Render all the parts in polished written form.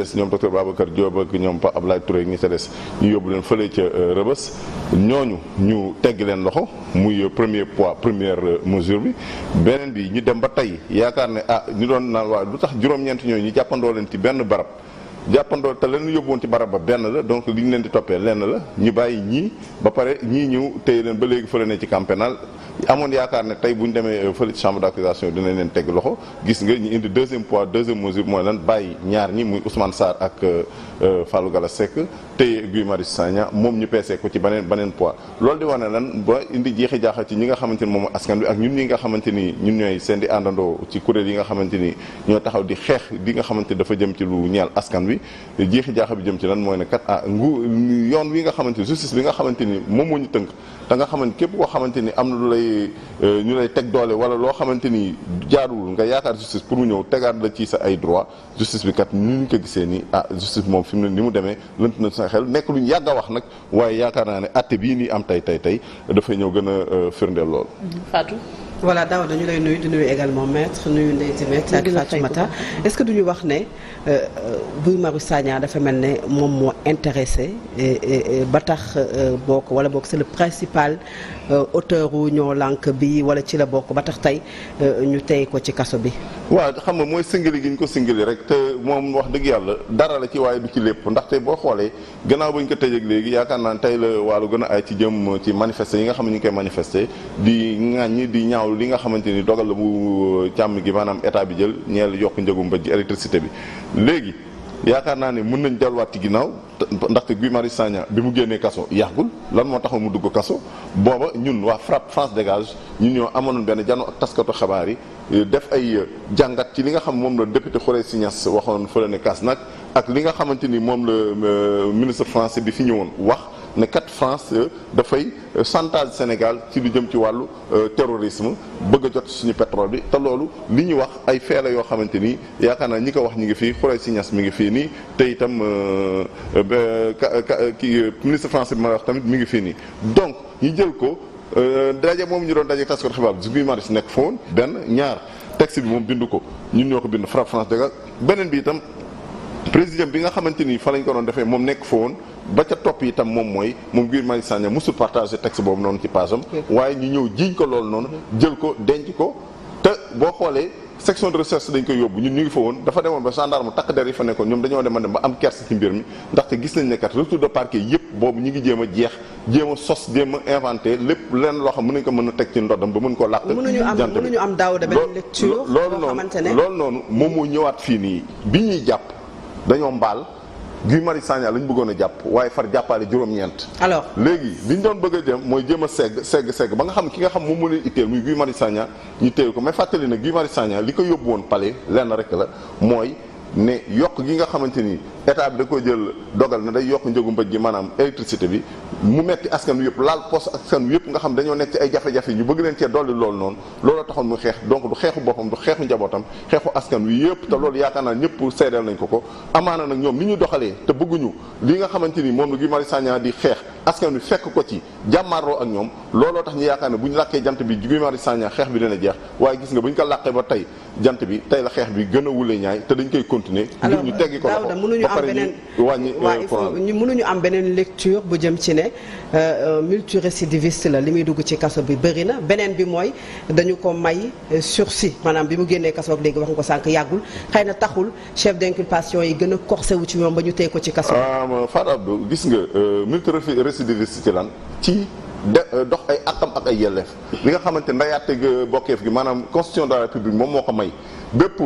ñoom docteur Babacar Diop ak ñoom Pa Ablaye Touré ñi sa des ñu yóbbu leen fële ca Rëbës ñooñu ñu tegg leen loxo muy première mesure bi beneen bi ñu dem ba tey yaakaar ne ñu doon naan waaw lu tax juróom-ñeent ñooñu ñu jàppandoo leen ci benn barab jàppandoo te leen yóbbuwoon ci barab ba benn la donc li ñu leen di toppee lenn la ñu bàyyi ñii ba pare ñii ñëw téye leen ba léegi fële ne ci camp pénal amoon yaakaar ne tey bu ñu demee fële ci chambre d'accusation dinañ leen teg loxo gis nga ñu indi deuxième mesure mooy lan bàyyi ñaar ñi muy Ousmane Sarr ak Fallou Galass Seck téye Guy Marius Sagna moom ñu peesee ko ci beneen poids loolu di wane lan ba indi jeexi jaaxal ci ñi nga xamante ni moom askan bi ak ñun ñi nga xamante ni ñun ñooy seen di àndandoo ci kuréel yi nga xamante ni ñoo taxaw di xeex di nga xamante dafa jëm ci lu ñeel askan wi jeexi jaaxal bi jëm ci lan mooy ne kat yoon wi nga xamante ni justice bi nga xamante ni moom moo ñu tënk te nga xamante képp koo xamante ni am na lu lay ñu lay teg doole wala loo xamante ni jaaduwul nga yaakaar justice pour mu ñëw tegaat la ci sa ay droit justice bi kat ni ñu ko gisee ni justice moom fi mu ne ni mu demee lënt na sa xel nekk lu ñu yàgg a wax nag waaye yaakaar naa ne atte bii nii am tey dafay ñëw gën a firndeel lool. Fatou. voilà Daouda dañu lay nuyu di nuyu également maître nuyu Ndeye Dimet ak Fatoumata est-ce que duñu wax ne Guy Marius Sagna dafa mel ne moom moo intéressé ba tax bokk wala bokk c'est le principal auteur wu ñoo lànk bi wala ci la bokk ba tax tey ñu tey ko ci kaso bi. waaw xam nga mooy singali gi ñu ko singali rek te moom wax dëgg yàlla dara la ci waaye du ci lépp ndaxte boo xoolee gannaaw ba ñu ko tëjee léegi yaakaar naa tey la wàllu gën a ay ci jëm ci manifester yi nga xam ne ñu ngi koy manifester di ŋàññi di ñaaw li nga xamante ni dogal la bu càmm gi maanaam état bi jël ñeel yokk njëgu mbëj ji électricité bi léegi yaakaar naa ne mën nañ delluwaat ci ginnaaw ndaxte Guy Marius Sagna bi mu génnee kaso yàggul lan moo taxoon mu dugg kaso booba ñun waa FRAPP France Dégage ñun ñoo amoon benn jano ak taskatu xabaar yi def ay jàngat ci li nga xam moom la député Khoureychi Niass waxoon fële ne kaas nag ak li nga xamante ni moom la ministre français bi fi ñëwoon wax ne kat France dafay chantage Sénégal ci lu jëm ci wàllu terrorisme bëgg a jot suñu pétrole bi te loolu li ñu wax ay feela yoo xamante ni yaakaar naa ñi ko wax ñi ngi fii Khoureychi Niass mi ngi fii nii te itam kii ministre français bi ma wax tamit mi ngi fii nii donc ñu jël ko daje moom ñu doon daje taskatu xibaar bi Guy Marius nekk fa woon benn ñaar texte bi moom bind ko ñun ñoo ko bind FRAPP France Dégage beneen bi itam président bi nga xamante ni fa lañ ko doon defee moom nekk fa woon ba ca topp itam moom mooy moom Guy Marius Sagna musul partagé texte boobu noonu ci page am waaye ñu ñëw jiiñ ko loolu noonu jël ko denc ko te boo xoolee section de recherche dañ koy yóbbu ñun ñu ngi fa woon dafa demoon ba gendarme takk der yi fa nekkoon ñoom dañoo dem ba am kersa ci mbir mi ndaxte gis nañ ne kat retour de parquet yëpp boobu ñu ngi jéem a jéem a sos jéem a inventé lépp lenn loo xam mën nañ ko mën a teg ci ndoddam ba mën koo làq mënuñu am daaw de benn lecture loolu noonu moom moo ñëwaat fii nii bi ñuy jàpp dañoo mbaal Guy Marius Sagna lañ bëggoon a jàpp waaye far jàppaale juróom-ñeent. alors léegi li ñu doon bëgg a dem mooy jéem a segg ba nga xam ki nga xam moom moo leen itteel muy Guy Marius Sagna ñu téye ko mais fàttali na Guy Marius Sagna li ko yóbbu woon palais lenn rek la mooy ne yokk gi nga xamante ni état bi da ko jël dogal na day yokk njëgu mbëj gi maanaam électricité bi mu metti askan wi yëpp laal poste askan wi yëpp nga xam dañoo nekk ci ay jafe-jafe ñu bëgg leen cee dolli loolu noonu looloo taxoon muy xeex donc du xeexu boppam du xeexu njabootam xeexu askan wi yëpp te loolu yaakaar naa ñëpp seedeel nañ ko amaana nag ñoom ni ñu doxalee te bëgguñu li nga xamante ni moom la Guy Marius Sagna di xeex askan wi fekk ko ci jàmmaarloo ak ñoom looloo tax ñu yaakaar ne bu ñu làkkee jant bi Guy Marius Sagna xeex bi dina jeex waaye gis nga bu ñu ko làqee ba tey jant bi tey la xeex bi gën a wule ñaay te dañ koy continuer ngir ñu teggi ko loxo ba pare ñu wàññi mënuñu am beneen lecture bu jëm ci ne multirécidiviste la li muy dugg ci kaso bi bëri na beneen bi mooy dañu ko may sursis maanaam bi mu génnee kaso ak léegi wax nga ko sànq yàggul xëy na taxul chef d'inculpation yi gën a corsé wu ci ñoom ba ñu tey ko ci kaso Fatou Abdou gis nga multirécidiviste ci lan ci dox ay akam ak ay yelleef li nga xamante ndayaate bokkeef gi maanaam constitution de la république moom moo ko may bépp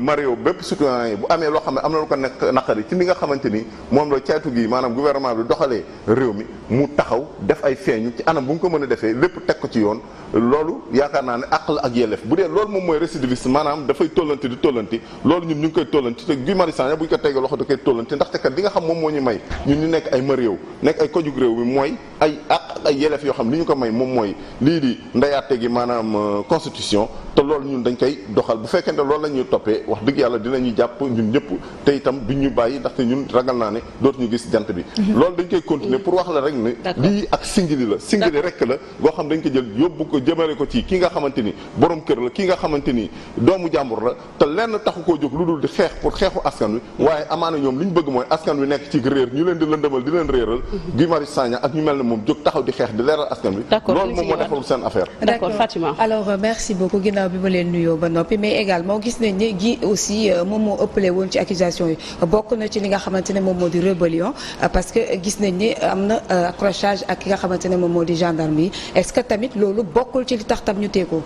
mario bépp citoyen yi bu amee loo xam ne am na lu ko nekk naqari ci li nga xamante ni moom la caytu gi maanaam gouvernement bi doxalee réew mi mu taxaw def ay feeñu ci anam bu nga ko mën a defee lépp teg ko ci yoon loolu yaakaar naa ne àq la ak yelleef bu dee loolu moom mooy récidiviste maanaam dafay tollanti di tollanti loolu ñun ñu ngi koy tollanti te Guy Marius Sagna bu ñu ko tegee loxo da koy tollanti ndaxte kat li nga xam moom moo ñu may ñun ñu nekk ay réew nekk ay kojug réew mi mooy ay àq ak ay yelleef yoo xam li ñu ko may moom mooy lii di ndeyaate gi maanaam constitution te loolu ñun dañ koy doxal bu fekkente loolu la ñuy toppee wax dëgg yàlla dinañu jàpp ñun ñëpp te itam duñ ñu bàyyi ndaxte ñun ragal naa ne dootuñu gis jant bi. loolu dañ koy continuer pour wax la rek ne. lii ak singili la singili rek la boo xam dañ ko jël yóbbu ko jëmale ko ci ki nga xamante ni borom kër la ki nga xamante ni doomu jàmbur la te lenn taxu koo jóg lu dul di xeex pour xeexu askan wi waaye amaana ñoom li ñu bëgg mooy askan wi nekk ci réer ñu leen di lëndëmal di leen réeral. Guy Marius Sagna ak ñu mel ne moom jóg taxaw di xeex di leeral askan wi. loolu moom moo defalul seen affaire. d'accord Fatima. alors merci beaucoup ginnaaw bi ma leen nuyoo ba noppi mais également gis nañ ne gi aussi moom moo ëppale woon ci accusation yi bokk na ci li nga xamante ne moom moo di rébellion parce que gis nañ ne am na accrochage ak ki nga xamante ne moom moo di gendarme yi est-ce que tamit loolu bokkul ci li tax tam ñu téye ko.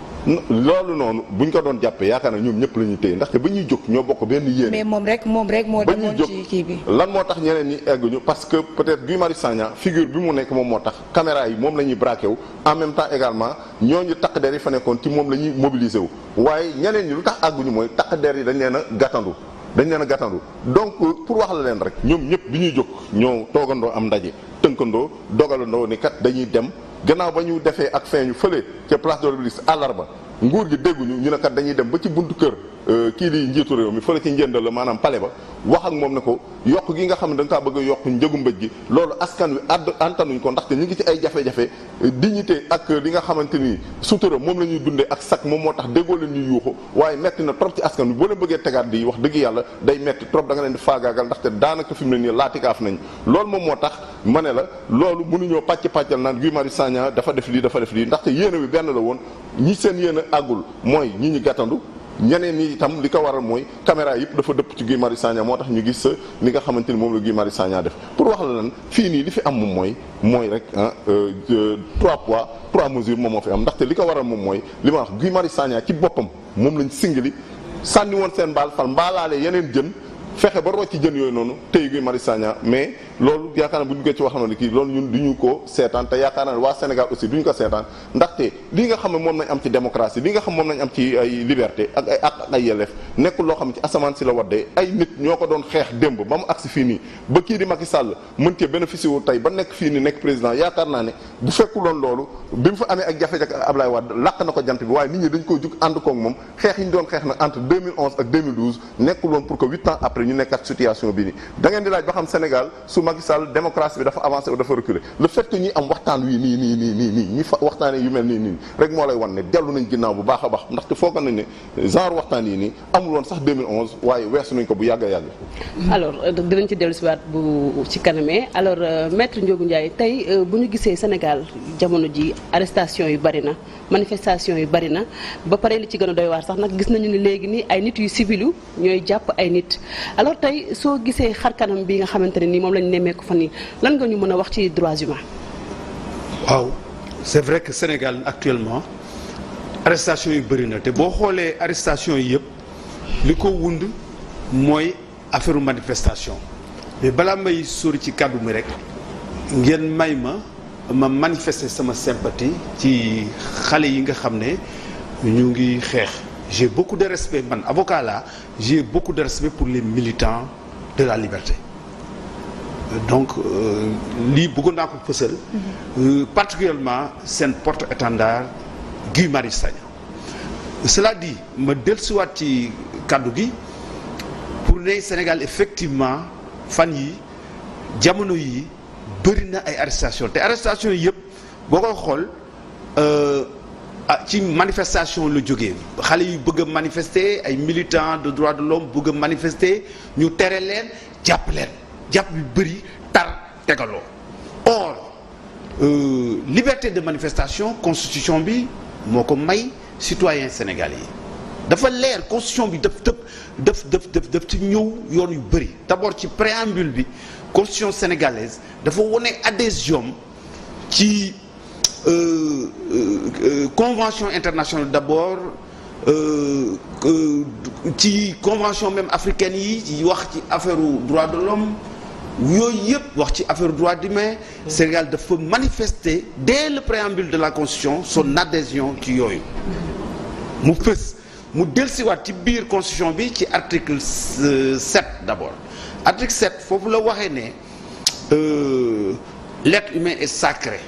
loolu noonu buñ ko doon jàppee yaakaar na ñoom ñëpp la ñuy téye ndaxte ba ñuy jóg ñoo bokk benn yéene. mais moom rek moo demoon ci kii bi. lan moo tax ñeneen ñi egguñu parce que peut-être Guy Marius Sagna figure bi mu nekk moom moo tax caméra yi moom la ñuy braqué wu en même temps également ñooñu takk der yi fa nekkoon ci moom la ñuy mobilisé wu waaye ñeneen ñi lu tax àgguñu mooy takk der yi dañ leen a gàttandu donc pour wax la leen rek ñoom ñëpp bi ñuy jóg ñoo toogandoo am ndaje tënkandoo dogalandoo ni kat dañuy dem gannaaw ba ñu defee ak feeñu fële ca place de l'Obélisque àllarba nguur gi dégguñu ñu ne kat dañuy dem ba ci buntu kër kii di njiitu réew mi fële ci njënd la maanaam palais ba wax ak moom ne ko yokk gi nga xam ne da nga kaa bëgg a yokk njëgu mbëj gi loolu askan wi antanuñ ko ndaxte ñu ngi ci ay jafe-jafe dignité ak li nga xamante ni sutura moom la ñuy dundee ak sac moom moo tax déggoo leen ñuy yuuxu waaye metti na trop ci askan wi boo leen bëggee tegaat di wax dëgg yàlla day metti trop da nga leen di faagaagal ndaxte daanaka fi mu ne nii laatikaaf nañ loolu moom moo tax ma ne la loolu mënuñoo pàccal naan Guy Marius Sagna dafa def lii ndaxte yéene bi benn la woon ñi seen yéene àggul mooy ñi ñi gàttandu ñeneen ñi itam li ko waral mooy caméra yëpp dafa dëpp ci Guy Marius Sagna moo tax ñu gis li nga xamante ni moom la Guy Marius Sagna def pour wax la lan fii nii li fi am moom mooy rek 3 poids 3 mesures moom moo fi am ndaxte li ko waral moom mooy li ma wax Guy Marius Sagna ci boppam moom lañ singali sànni woon seen mbaal fal mbaalaale yeneen jën fexe ba rocc jën yooyu noonu tey Guy Marius Sagna mais loolu yaakaar naa bu ñu duggee ci wax na ne kii loolu ñun duñu ko seetaan te yaakaar naa ne waa Sénégal aussi duñu ko seetaan ndaxte li nga xam ne moom nañ am ci démocratie li nga xam moom nañ am ci ay liberté ak ay àq ak ay yelleef nekkul loo xam ne ci asamaan si la waddee ay nit ñoo ko doon xeex démb ba mu agsi fii nii ba kii di Macky Sall mën cee bénéficié wu tey ba nekk fii nii nekk président yaakaar naa ne bu fekkuloon loolu bi mu fa amee ak jafe-jafe Ablaye Wade làq na ko jant bi waaye nit ñi dañ ko jug ànd koog moom xeex yi ñu doon xeex nag entre 2011 ak 2012 nekkuloon pour que 8 ans après ñu nekkat situation bi nii da ngeen di laaj ba xam Sénégal su Macky Sall démocratie bi dafa avancé ou dafa reculé le fait que ñi am waxtaan wi nii ñi fa waxtaanee yu mel nii rek moo lay wan ne dellu nañ ginnaaw bu baax a baax ndaxte foog nañ ne genre waxtaan yi nii amul woon sax 2011 waaye weesu nañ ko bu yàgg a yàgg. alors dinañ ci dellu si waat bu ci kanamee alors maître Ndiogou Ndiaye tey bu ñu gisee Sénégal jamono ji arrestation yu bari na manifestation yu bari na ba pare li ci gën a doy waar sax nag gis nañu ne léegi nii ay nit yu civilu ñooy jàpp ay nit alors tey soo gisee xar kanam bi nga xamante ne nii moom lañ nemmeeku fan yi lan nga ñu mën a wax ci droits humains. waaw c'est vrai que Sénégal actuellement arrestation yu bëri na te boo xoolee arrestation yi yëpp li ko wund mooy affaire manifestation mais balaa may sori ci kàddu mi rek ngeen may ma manifester sama sympathie ci xale yi nga xam ne ñu ngi xeex. J'ai beaucoup de respect man avocat là j'ai beaucoup de respect pour les militants de la liberté donc lii bëggoon naa ko fësal particulièrement seen porte-étendard Guy Marius Sagna cela dit ma dellusiwaat ci kàddu gi pour ne Sénégal effectivement fan yi jamono yi bëri na ay arrestation te arrestation yi yëpp boo koy xool ci manifestation la jógee xale yu bëgg a manifester ay militants de droits de l'homme bëgg a manifester ñu tere leen jàpp yu bëri tar tegaloo or liberté de manifestation constitution bi moo ko may citoyens sénégalais yi dafa leer constitution bi daf ci ñëw yoon yu bëri d'abord ci préambule bi constitution sénégalaise dafa wone adhésion ci convention internationale d'abord ci convention même africaine yi wax ci affaire droit de l'homme yooyu yëpp wax ci affaire droit humain Sénégal dafa manifester dès le préambule de la constitution son adhésion ci yooyu mu fës mu dellusiwaat ci biir constitution bi ci article 7 d'abord article 7 foofu la waxee ne l'être humain est sacré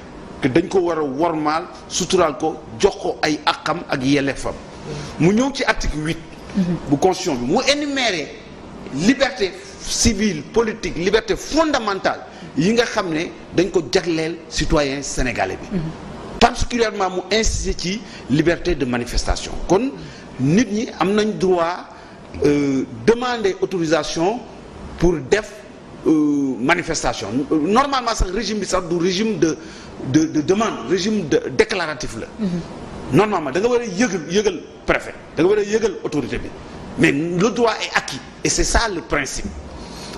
que dañ ko war a wormaal suturaal ko jox ko ay àqam ak yelleefam mu ñëw ci article 8 bu constitution bi mu énumérer liberté civile politique liberté fondamentale yi nga xam ne dañ ko jagleel citoyen sénégalais bi particulièrement mu insister ci liberté de manifestation kon nit ñi am nañ droit demander autorisation pour def manifestation normalement sax régime bi sax du régime de demande régime de déclaratif la normalement da nga war a yëgal préfet da nga war a yëgal autorité bi mais le droit est acquis et c'est ça le principe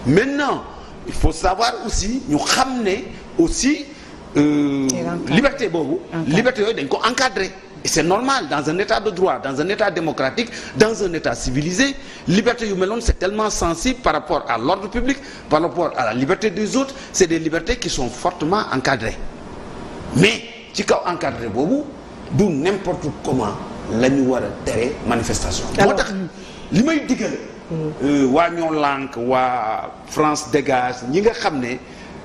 maintenant il faut savoir aussi ñu xam ne aussi liberté boobu liberté yooyu dañ ko encadrer et c'est normal dans un état de droit dans un état démocratique dans un état civilisé liberté yu mel noonu c'est tellement sensible par rapport à l'ordre public par rapport à la liberté des autres c'est des libertés qui sont fortement encadrées mais ci kaw encadré boobu du n'importe comment la ñu war a tere manifestation moo tax li may diggal waa ñoo lànk waa France dégage ñi nga xam ne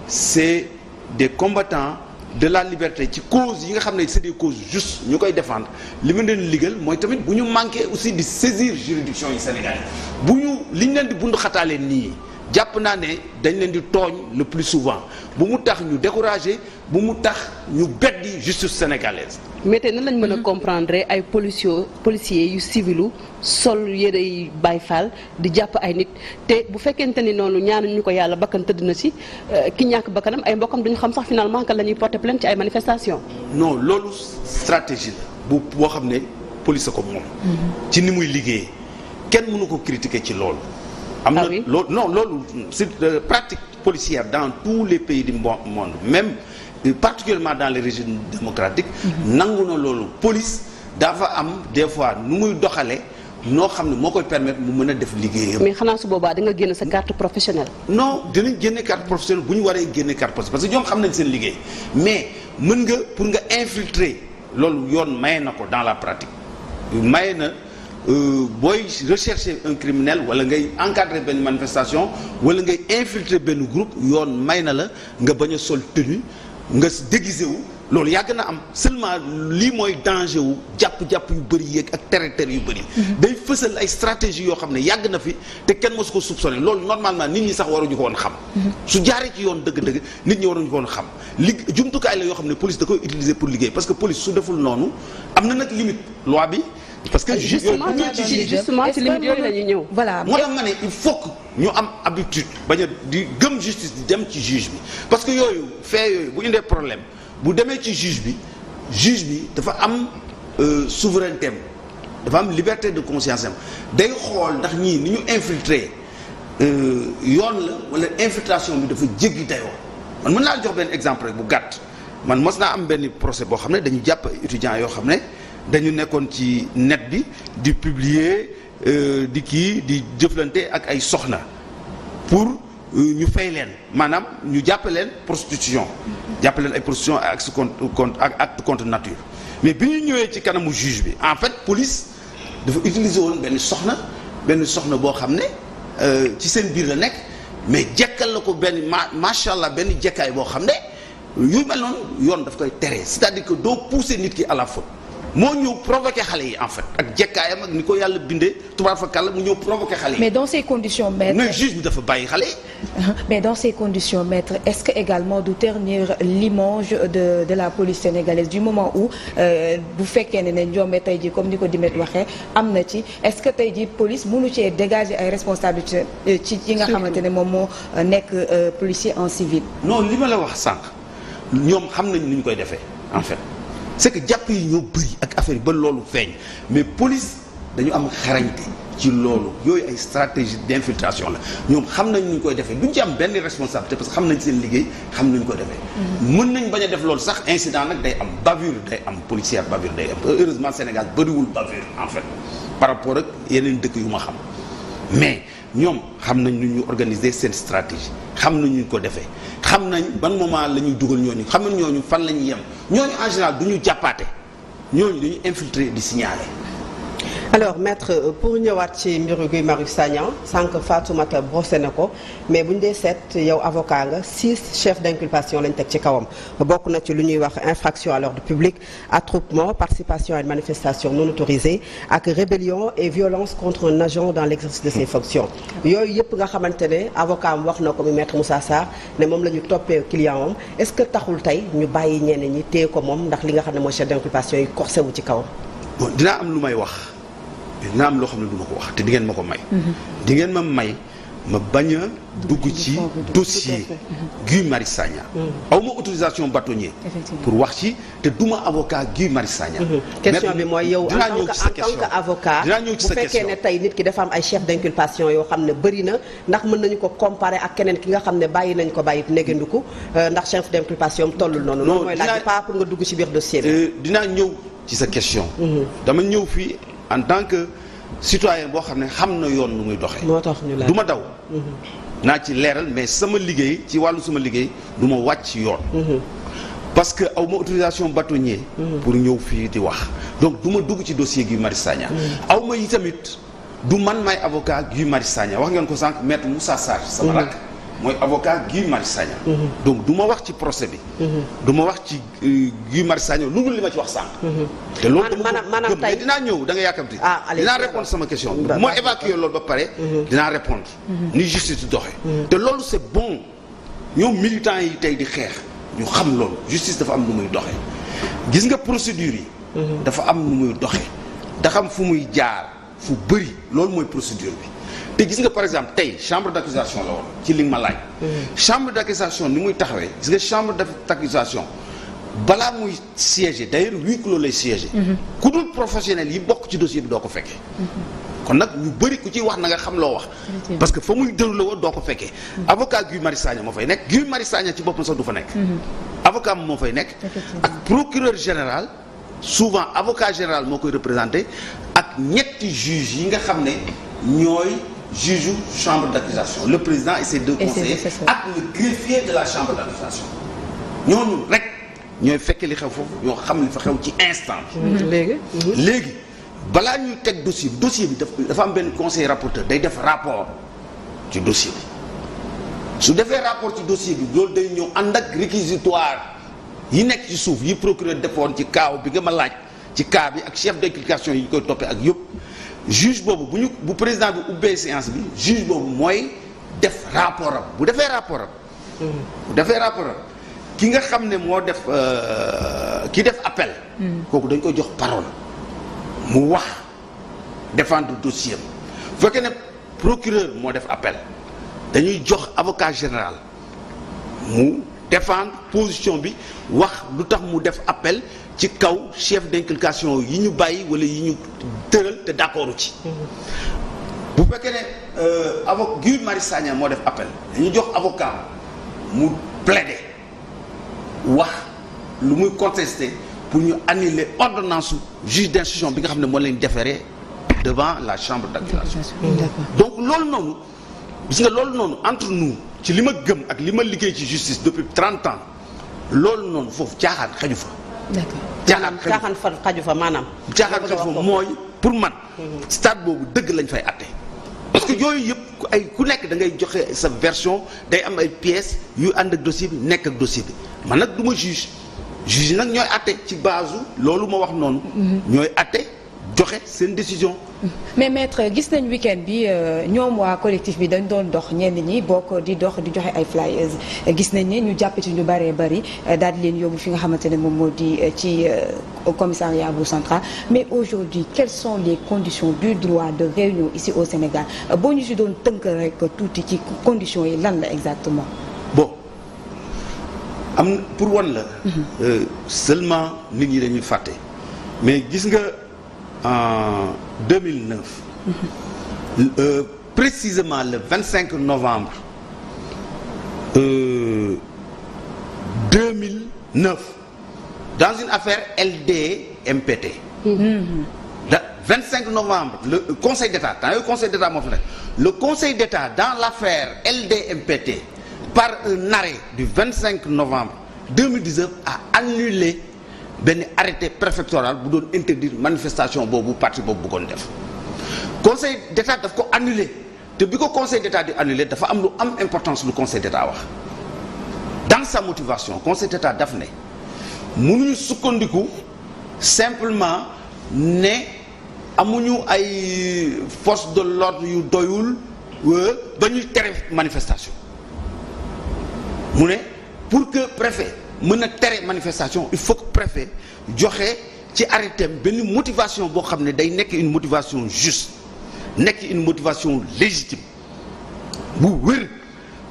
c'est des combattants de la liberté ci cause yi nga xam ne c'est des causes justes ñu koy défendre li ma leen liggéeyal mooy tamit bu ñu manqué aussi di saisir juridiction yi Sénégal bu ñu li ñu leen di bundu xataalee nii jàpp naa ne dañ leen di tooñ le plus souvent bu mu tax ñu décourager bu mu tax ñu beddi justice sénégalaise. mais tey nan lañ mën a comprendre ay policiers yu civilu sol yére yi Baay Faal di jàpp ay nit te bu fekkente ni noonu ñaanuñu ko yàlla bakkan tëdd na ci ki ñàkk bakkanam ay mbokkam duñu xam sax finalement kan la ñuy porter plainte ci ay manifestations. non loolu stratégie la boo xam ne police ko moom. ci ni muy liggéeyee kenn mënu ko critiquer ci loolu. am na loolu non loolu c'est pratique policière dans tous les pays du monde même particulièrement dans les régimes démocratiques nangu na loolu police dafa am des fois nu muy doxale noo xam ne moo koy permettre mu mën a def liggéeyam. mais xanaa su boobaa da nga génn sa carte professionnelle. non dinañ génne carte professionnelle bu ñu waree génne carte professionnelle parce que ñoom xam nañ seen liggéey mais mën nga pour nga infiltrer loolu yoon maye na ko dans la pratique maye na booy rechercher un criminel wala ngay encadrer benn manifestation wala ngay infiltrer benn groupe yoon may na la nga bañ a sol tenue nga déguisé wu loolu yàgg na am seulement lii mooy danger wu jàpp-jàpp yu bëri yéeg ak tere yu bëri day fësal ay stratégie yoo xam ne yàgg na fi te kenn mosu ko soupçonné loolu normalement nit ñi sax waruñu ko woon xam su jaaree ci yoon dëgg-dëgg nit ñi waruñu ko woon xam jumtukaay la yoo xam ne police da koy utiliser pour liggéey parce que police su deful noonu am na nag limite loi bi parce que justement ci limite yooyu la ñuy ñëw. voilà moo tax ma ne il faut que ñu am habitude bañ a di gëm justice di dem ci juge bi parce que yooyu fait yooyu bu indee problème bu demee ci juge bi dafa am souveraineté am dafa am liberté de conscience am day xool ndax ñii ni ñu infiltré yoon la wala infiltration bi dafa jéggi dayoo man mën naa jox benn exemple rek bu gàtt man mos naa am benn procès boo xam ne dañu jàpp étudiants yoo xam ne dañu nekkoon ci net bi di publier di jëflante ak ay soxna pour ñu fay leen maanaam ñu jàppe leen prostitution jàppe leen ay prostitution ak acte contre nature mais bi ñu ñëwee ci kanamu juge bi en fait police dafa utiliser woon benn soxna boo xam ne ci seen biir la nekk mais jekkal la ko benn macha allah benn jekkaay boo xam ne yu mel noonu yoon daf koy tere c'est-à-dire que doo pousser nit ki à la faute moo ñëw provoqué xale yi en fait ak jekkaayam ak ni ko yàlla bindee tubaab fa kàlla mu ñëw provoqué xale yi. mais dans ces conditions maître. mais juge bi dafa bàyyi xale yi. mais dans ces conditions maître est-ce que également du ternir l'image de la police sénégalaise du moment où bu fekkee ne njombe tey jii comme ni ko Dimet waxee am na ci est-ce que tey jii police mënu cee dégager ay responsabilités ci yi nga xamante ne moom moo nekk policier en civil. non li ma la wax sànq ñoom xam nañ ni ñu koy defee en fait. c'est que jàpp yi ñoo bëri ak affaire yi ba loolu feeñ mais police dañu am xarañte ci loolu yooyu ay stratégie d'infiltration la ñoom xam nañ nu ñu koy defee duñ ci am benn responsabilité parce que xam nañ seen liggéey xam nañ ko defee. mën nañ bañ a def loolu sax incident nag day am bavure day am policière bavure day am heureusement Sénégal bëriwul bavure en fait par rapport ak yeneen dëkk yu ma xam mais ñoom xam nañ nu ñu organiser seen stratégie xam nañ ñu ko defee xam nañ ban moment la ñuy dugal ñooñu xam nañ ñooñu fan la ñuy yem ñooñu en général du ñu jàppaate ñooñu dañuy infiltrer di signaler. alors maître pour ñëwaat ci mbiru Guy Marius Sagna sànq Fatoumata brossé na ko mais bu ñu dee seet yow avocat nga 6 chefs d'inculpation lañ teg ci kawam bokk na ci lu ñuy wax infraction à l'ordre public, attroupement, participation à une manifestation non autorisée ak rébellion et violence contre un agent dans l'exercice de ses fonctions yooyu yëpp nga xamante ne avocat am wax na ko mi maître Moussa Sarr ne moom la ñu toppee client am est-ce que taxul tey ñu bàyyi ñenn ñi téye ko moom ndax li nga xam ne mooy chef d'inculpation yi corsé wu ci kawam. bon dinaa am lu may wax dinaa am loo xam ne du ma ko wax te di ngeen ma ko may. di ngeen ma may ma bañ a dugg ci dossier Guy Marius Sagna. aw ma autorisation bâtonnier. pour wax ci te duma avocat Guy Marius Sagna. question bi mooy yow en tant que avocat bu fekkee ne tey nit ki dafa am ay chef d'inculpation yoo xam ne bëri na ndax mën nañu ko comparer ak keneen ki nga xam ne bàyyi nañ ko bàyyi négandiku ndax chef d'inculpation am tollul noonu. loolu mooy laaj pas pour nga dugg ci biir dossier bi. dinaa ñëw ci sa question. dama ñëw fii en tant que citoyen boo xam ne xam na yoon nu muy doxee. moo tax ñu laaj du ma daw. naa ci leeral mais sama liggéey ci wàllu sama liggéey du ma wàcc yoon. parce que aw ma autorisation bâtonnier. pour ñëw fii di wax donc du ma dugg ci dossier Guy Marius Sagna. aw ma yi tamit du man may avocat Guy Marius Sagna wax ngeen ko sànq maître Moussa Sarr sama rakk mooy avocat Guy Marius Sagna. donc du ma wax ci procès bi. du ma wax ci Guy Marius Sagna lu dul li ma ci wax sànq. te loolu dama ko gëm mais dinaa ñëw da nga yàkkamti. dinaa répondre sama question. bu ma évacuer loolu ba pare. dinaa répondre. ni justice doxee. te loolu c'est bon ñoom militants yi tey di xeex ñu xam loolu justice dafa am lu muy doxee gis nga procédure yi. dafa am lu muy doxee da xam fu muy jaar fu bëri loolu mooy procédure bi. te gis nga par exemple tey chambre d'accusation la woon ci li nga ma laaj. chambre d'accusation ni muy taxawee gis nga chambre d'accusation balaa muy siéger d'ailleurs huis clos lay siéger. ku dul professionnel yi bokk ci dossier bi doo ko fekkee. kon nag ñu bëri ku ci wax na nga xam loo wax. parce que fa muy déroulé woon doo ko fekkee. avocat Guy Marius Sagna moo fay nekk Guy Marius Sagna ci boppam sax du fa nekk. avocat moo fay nekk. ak procureur général souvent avocat général moo koy représenté ak ñetti juges yi nga xam ne ñooy. juge chambre d'accusation le président et ses deux conseillers ak le greffier de la chambre d'accusation ñooñu rek ñooy fekk li xew foofu ñoo xam li fa xew ci instant bi léegi balaa ñuy teg dossier bi dafa am benn conseiller rapporteur day def rapport ci dossier bi su defee rapport ci dossier bi loolu day ñëw ànd ak réquisitoire yi nekk ci suuf yi procureur defoon ci kaaw bi nga ma laaj ci cas bi ak chef d'inculpation yi ñu koy toppee ak yëpp juge boobu bu président bi ubbee séance bi juge boobu mooy def rapport am bu defee rapport am ki nga xam ne moo def ki def appel kooku dañ koy jox parole mu wax défendre dossier am bu fekkee ne procureur moo def appel dañuy jox avocat général mu défendre position bi wax lu tax mu def appel ci kaw chef d'inculpation yi ñu bàyyi wala yi ñu tëral te d'accord ci. bu fekkee ne avocat Guy Marius Sagna moo def appel dañu jox avocat mu plaider wax lu muy contester pour ñu annuler ordonnance juge d'instruction bi nga xam ne moo leen déférer devant la chambre d'accusation. donc loolu noonu gis nga loolu noonu entre nous ci li ma gëm ak li ma liggéey ci justice depuis 30 ans loolu noonu foofu caaxaan xaju fa. d'accord caaxaan fa xaju fa maanaam. caaxaan xaju fa mooy pour man. stade boobu dëgg lañ fay atte. parce que yooyu yëpp ay ku nekk da ngay joxe sa version day am ay pièces yu ànd ak dossier bi nekk ak dossier bi man nag du ma juge yi nag ñooy atte ci base loolu ma wax noonu. ñooy atte joxe seen décision. mais maître gis nañ week-end bi ñoom waa collectif bi dañ doon dox ñenn ñi bokk di dox di joxe ay flyers gis nañ ne ñu jàpp ci ñu bëree bëri daal di leen yóbbu fi nga xamante ne moom moo di ci commissariat bu central mais aujourd'hui quelles sont les conditions du droit de réunion ici au Sénégal boo ñu si doon tënk rek tuuti ci conditions yi lan la exactement. bon am pour wan la. seulement nit ñi dañuy fàtte mais gis nga. En 2009, précisément le 25 novembre 2009, dans une affaire LD-MPT. Le 25 novembre, le Conseil d'État, le Conseil d'État dans l'affaire LD-MPT, par un arrêt du 25 novembre 2019, a annulé benn arrêté préfectoral bu doon interdire manifestation boobu parti boobu bëggoon def conseil d'état daf ko annulé te bi ko conseil d'état di annulé dafa am lu am importance lu conseil d'état wax dans sa motivation conseil d'état daf ne mënuñu sukkandiku simplement ne amuñu ay force de l'ordre yu doyul ba ñuy tere manifestation mu ne pour que préfet mën a tere manifestation il faut que préfet joxe ci arrêté benn motivation boo xam ne day nekk une motivation juste nekk une motivation légitime bu wér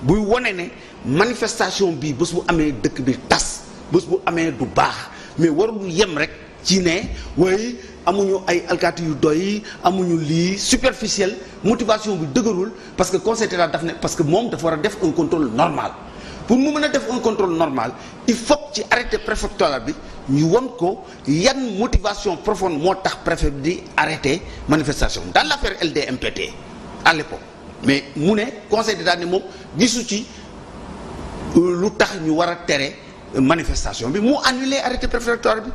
buy wone ne manifestation bi bés bu amee dëkk bi tas bés bu amee du baax mais warul yem rek ci ne way amuñu ay alkaati yu doy amuñu lii superficiel motivation bi dëgërul parce que conseil d'état daf ne parce que moom dafa war a def un contrôle normal pour mu mën a def un contrôle normal il faut ci arrêté préfectoral bi ñu won ko yan motivation profonde moo tax préfet bi di arrêté manifestation dans l'affaire LDMPT à l'époque mais mu ne conseil d'état ne moom gisu ci lu tax ñu war a tere manifestation bi mu annulé arrêté préfectoral bi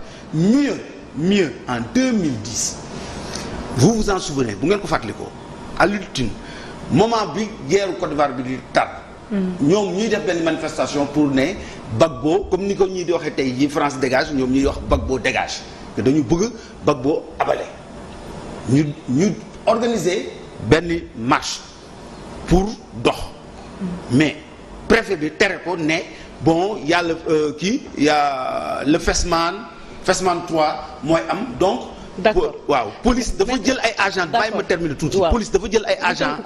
mieux en 2010 vous vous en souvenez bu ngeen ko fàttalikoo à l'ultime moment bi guerre Côte d'Ivoire bi di tar ñoom ñuy def benn manifestation pour ne Gbagbo comme ni ko ñii di waxee tey jii France dégage ñoom ñuy wax Gbagbo dégage que dañu bëgg Gbagbo abale ñu organiser benn marche pour dox mais préfet bi tere ko ne bon y a le y a le FESMAN 3 mooy am donc. d'accord waaw police dafa jël ay agent bàyyi ma terminer tuuti. police dafa jël ay agent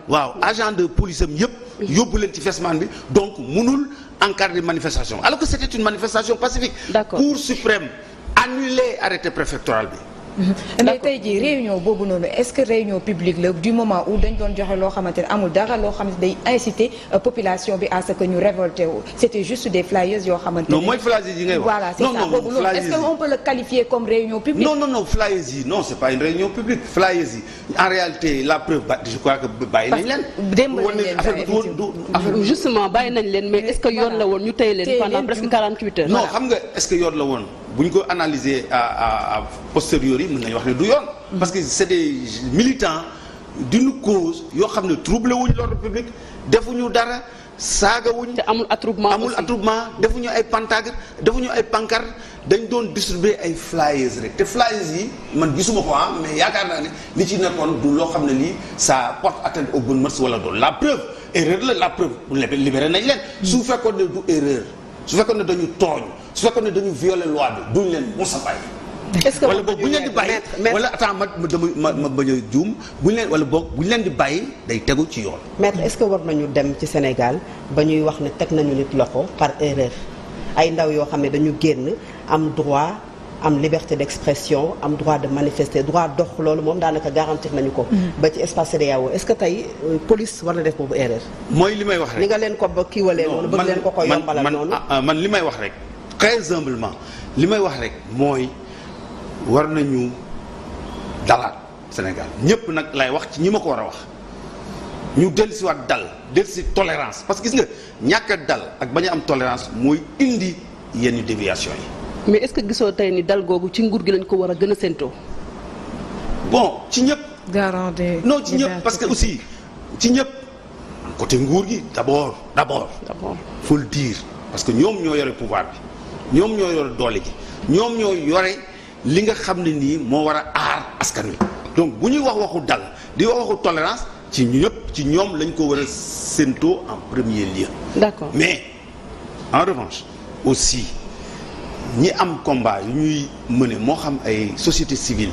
waaw agent de police am yëpp. yóbbu leen ci FESMAN bi donc mënul encadrer manifestation alors que c'était une manifestation pacifique. d'accord Cour suprême annulé arrêté préfectoral bi. mais tey jii réunion boobu noonu est-ce que réunion publique la du moment où dañ doon joxe loo xamante ne amul dara loo xamante day inciter population bi à ce que ñu révolté wu c'était juste des flyers yoo xamante ne. non mooy flyers yi ngay wax. voilà c'est ça boobu loolu est-ce que on peut le qualifier comme réunion publique. non flyers yi non c'est pas une réunion publique flyers yi en réalité la preuve je crois que bàyyi nañ leen. démb nañ leen justement bàyyi nañ leen mais est-ce que yoon la woon ñu téye leen pendant presque 48 heures. non xam nga est-ce que yoon la woon bu ñu ko analyser à posteriori mën nañu wax ne du yoon. parce que c'est des militants d'une cause yoo xam ne troublé wuñ l'ordre public defuñu dara saaga wuñ. te amul attroupement defuñu ay defuñu ay pancarte dañ doon distribuer ay flyers rek te flyers yi man gisuma ko mais yaakaar naa ne li ci nekkoon du loo xam ne lii ça porte atteinte aux bonnes mœurs wala doon la preuve erreur la preuve libéré nañ leen. su fekkoon ne du erreur su fekkoon ne dañu tooñ su fekkoon ne dañu violer loi bi duñ leen mos a bàyyi. est-ce que wala boog bu ñu leen di bàyyi wala attends ma bañ a juum bu ñu leen wala boog bu ñu leen di bàyyi day tegu ci yoon. maître est-ce que war nañu dem ci Sénégal ba ñuy wax ne teg nañu nit loxo par erreur ay ndaw yoo xam ne dañu génn am droit am liberté d'expression am droit de manifester droit dox loolu moom daanaka garantir nañu ko. ba ci espace CEDEAO est-ce que tey police war na def boobu erreur. mooy li may wax rek ni nga leen ko ba kiiwalee noonu bëgg leen ko yombalal noonu. man li may wax rek très humblement li may wax rek mooy. war nañu dalaat Sénégal ñëpp nag lay wax ci ñi ma ko war a wax ñu dellusiwaat dal dellusi tolérance parce que gis nga ñàkk a dal ak bañ a am tolérance mooy indi yenn déviation yi. mais est-ce que gisoo tey ni dal googu ci nguur gi lañ ko war a gën a séentoo. bon ci ñëpp. garantie non ci ñëpp parce que aussi ci ñëpp côté nguur gi d'abord. faut le dire parce que ñoom ñoo yore pouvoir bi ñoom ñoo yore doole ji ñoom ñoo yore. li nga xam ne nii moo war a aar askan wi donc bu ñuy wax waxu dal di wax waxu tolérance ci ñëpp ci ñoom lañ ko war a séentoo en premier lieu. d'accord mais en revanche aussi ñi am combat yu ñuy mëne moo xam ay société civile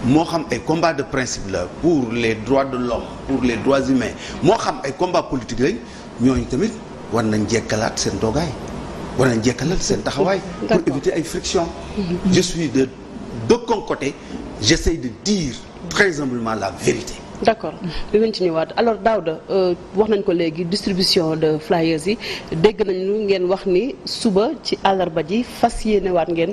moo xam ay combat de principe la pour les droits de l'homme pour les droits humains moo xam ay combat politique lañ ñooñu tamit war nañ jekkalaat seen toogaay war nañ jekkalal seen taxawaay pour éviter ay friction je suis de ton côté j'essaie de dire très humblement la vérité. d'accord dinañ ci ñëwaat alors Daouda wax nañ ko léegi distribution de flyers yi dégg nañu ngeen wax ni suba ci àllarba ji fas yéenewaat ngeen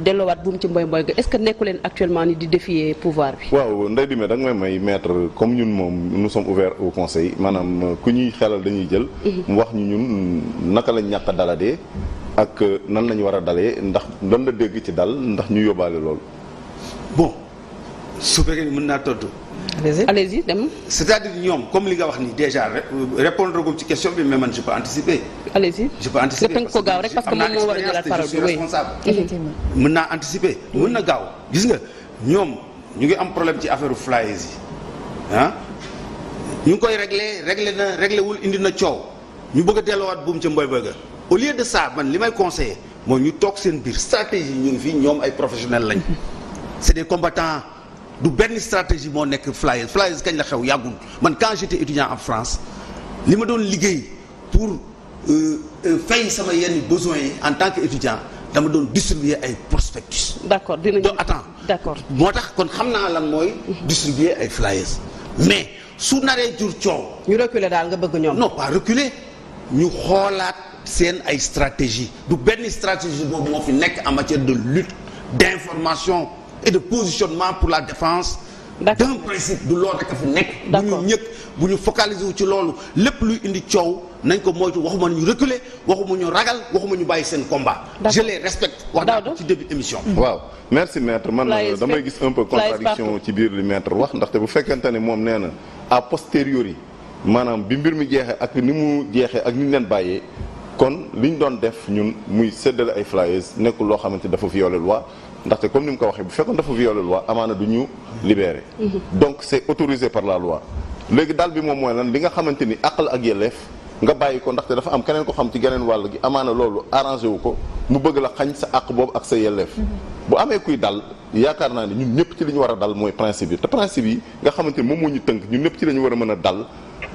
delloowaat buum ci mboy ga est-ce que nekku leen actuellement ni di défier pouvoir bi. waaw Ndeye Dime da nga may maître comme ñun moom nous sommes ouverts au conseil maanaam ku ñuy xelal dañuy jël. mu wax ñu ñun naka lañ ñàkk a daladee ak nan lañu war a dalee ndax lan la dégg ci dal ndax ñu yóbbaale loolu. bon su fekkee ni mën naa tontu. allez-y dem. c'est-à-dire ñoom comme li nga wax ni déjà répondre gum ci question bi mais man je peux anticiper. allez-y je peux anticiper nga tënk ko gaaw rek parce que moom moo war a jëlaat parole bi responsable. mën naa anticiper mën na gaaw gis nga ñoom ñu ngi am problème ci affaire flyers yi ah ñu ngi koy réglé wul indi na coow ñu bëgg a delluwaat buum ca mboy bëgga au lieu de ça man li may conseiller mooy ñu toog seen biir stratégie ñu ngi fii ñoom ay professionnels lañ c'est des combattants. du benn stratégie moo nekk flyers kañ la xew yàggul man quand j'étais étudiant en France li ma doon liggéey pour fay sama yenn besoins yi en tant que étudiant dama doon distribuer ay prospectus. d'accord dinañu donc attends d'accord moo tax kon xam naa lan mooy distribuer ay flyers mais su naree jur coow. ñu reculer daal nga bëgg ñoom. non pas reculer ñu xoolaat seen ay stratégie du benn stratégie boobu moo fi nekk en matière de lutte d'information et de positionnement pour la défense d'un principe du loolu rek a fi nekk bu ñu ñëkk bu ñu focaliser wu ci loolu lépp luy indi coow nañ ko moytu waxuma ñu reculer waxuma ñu ragal waxuma ñu bàyyi seen combat je les respecte wax naa ko ci début émission waaw merci maître man damay gis un peu contradiction ci biir li maître wax ndaxte bu fekkente ne moom nee na a posteriori maanaam bi mbir mi jeexee ak ni mu jeexee ak ni ñu leen bàyyee kon li ñu doon def ñun muy séddale ay flyers nekkul loo xamante dafa violer loi ndaxte comme ni mu ko waxee bu fekkoon dafa violer loi amaana du ñu libérer. donc c'est autorisé par la loi. léegi daal bi moom mooy lan li nga xamante ni àq ak yelleef nga bàyyi ko ndaxte dafa am keneen ko xam ci geneen wàll gi amaana loolu arrangé wu ko mu bëgg la xañ sa àq boobu ak sa yelleef. bu amee kuy dal yaakaar naa ne ñun ñëpp ci li ñu war a dal mooy principe yi te principe yi nga xamante ni moom moo ñu tënk ñun ñëpp ci la ñu war a mën a dal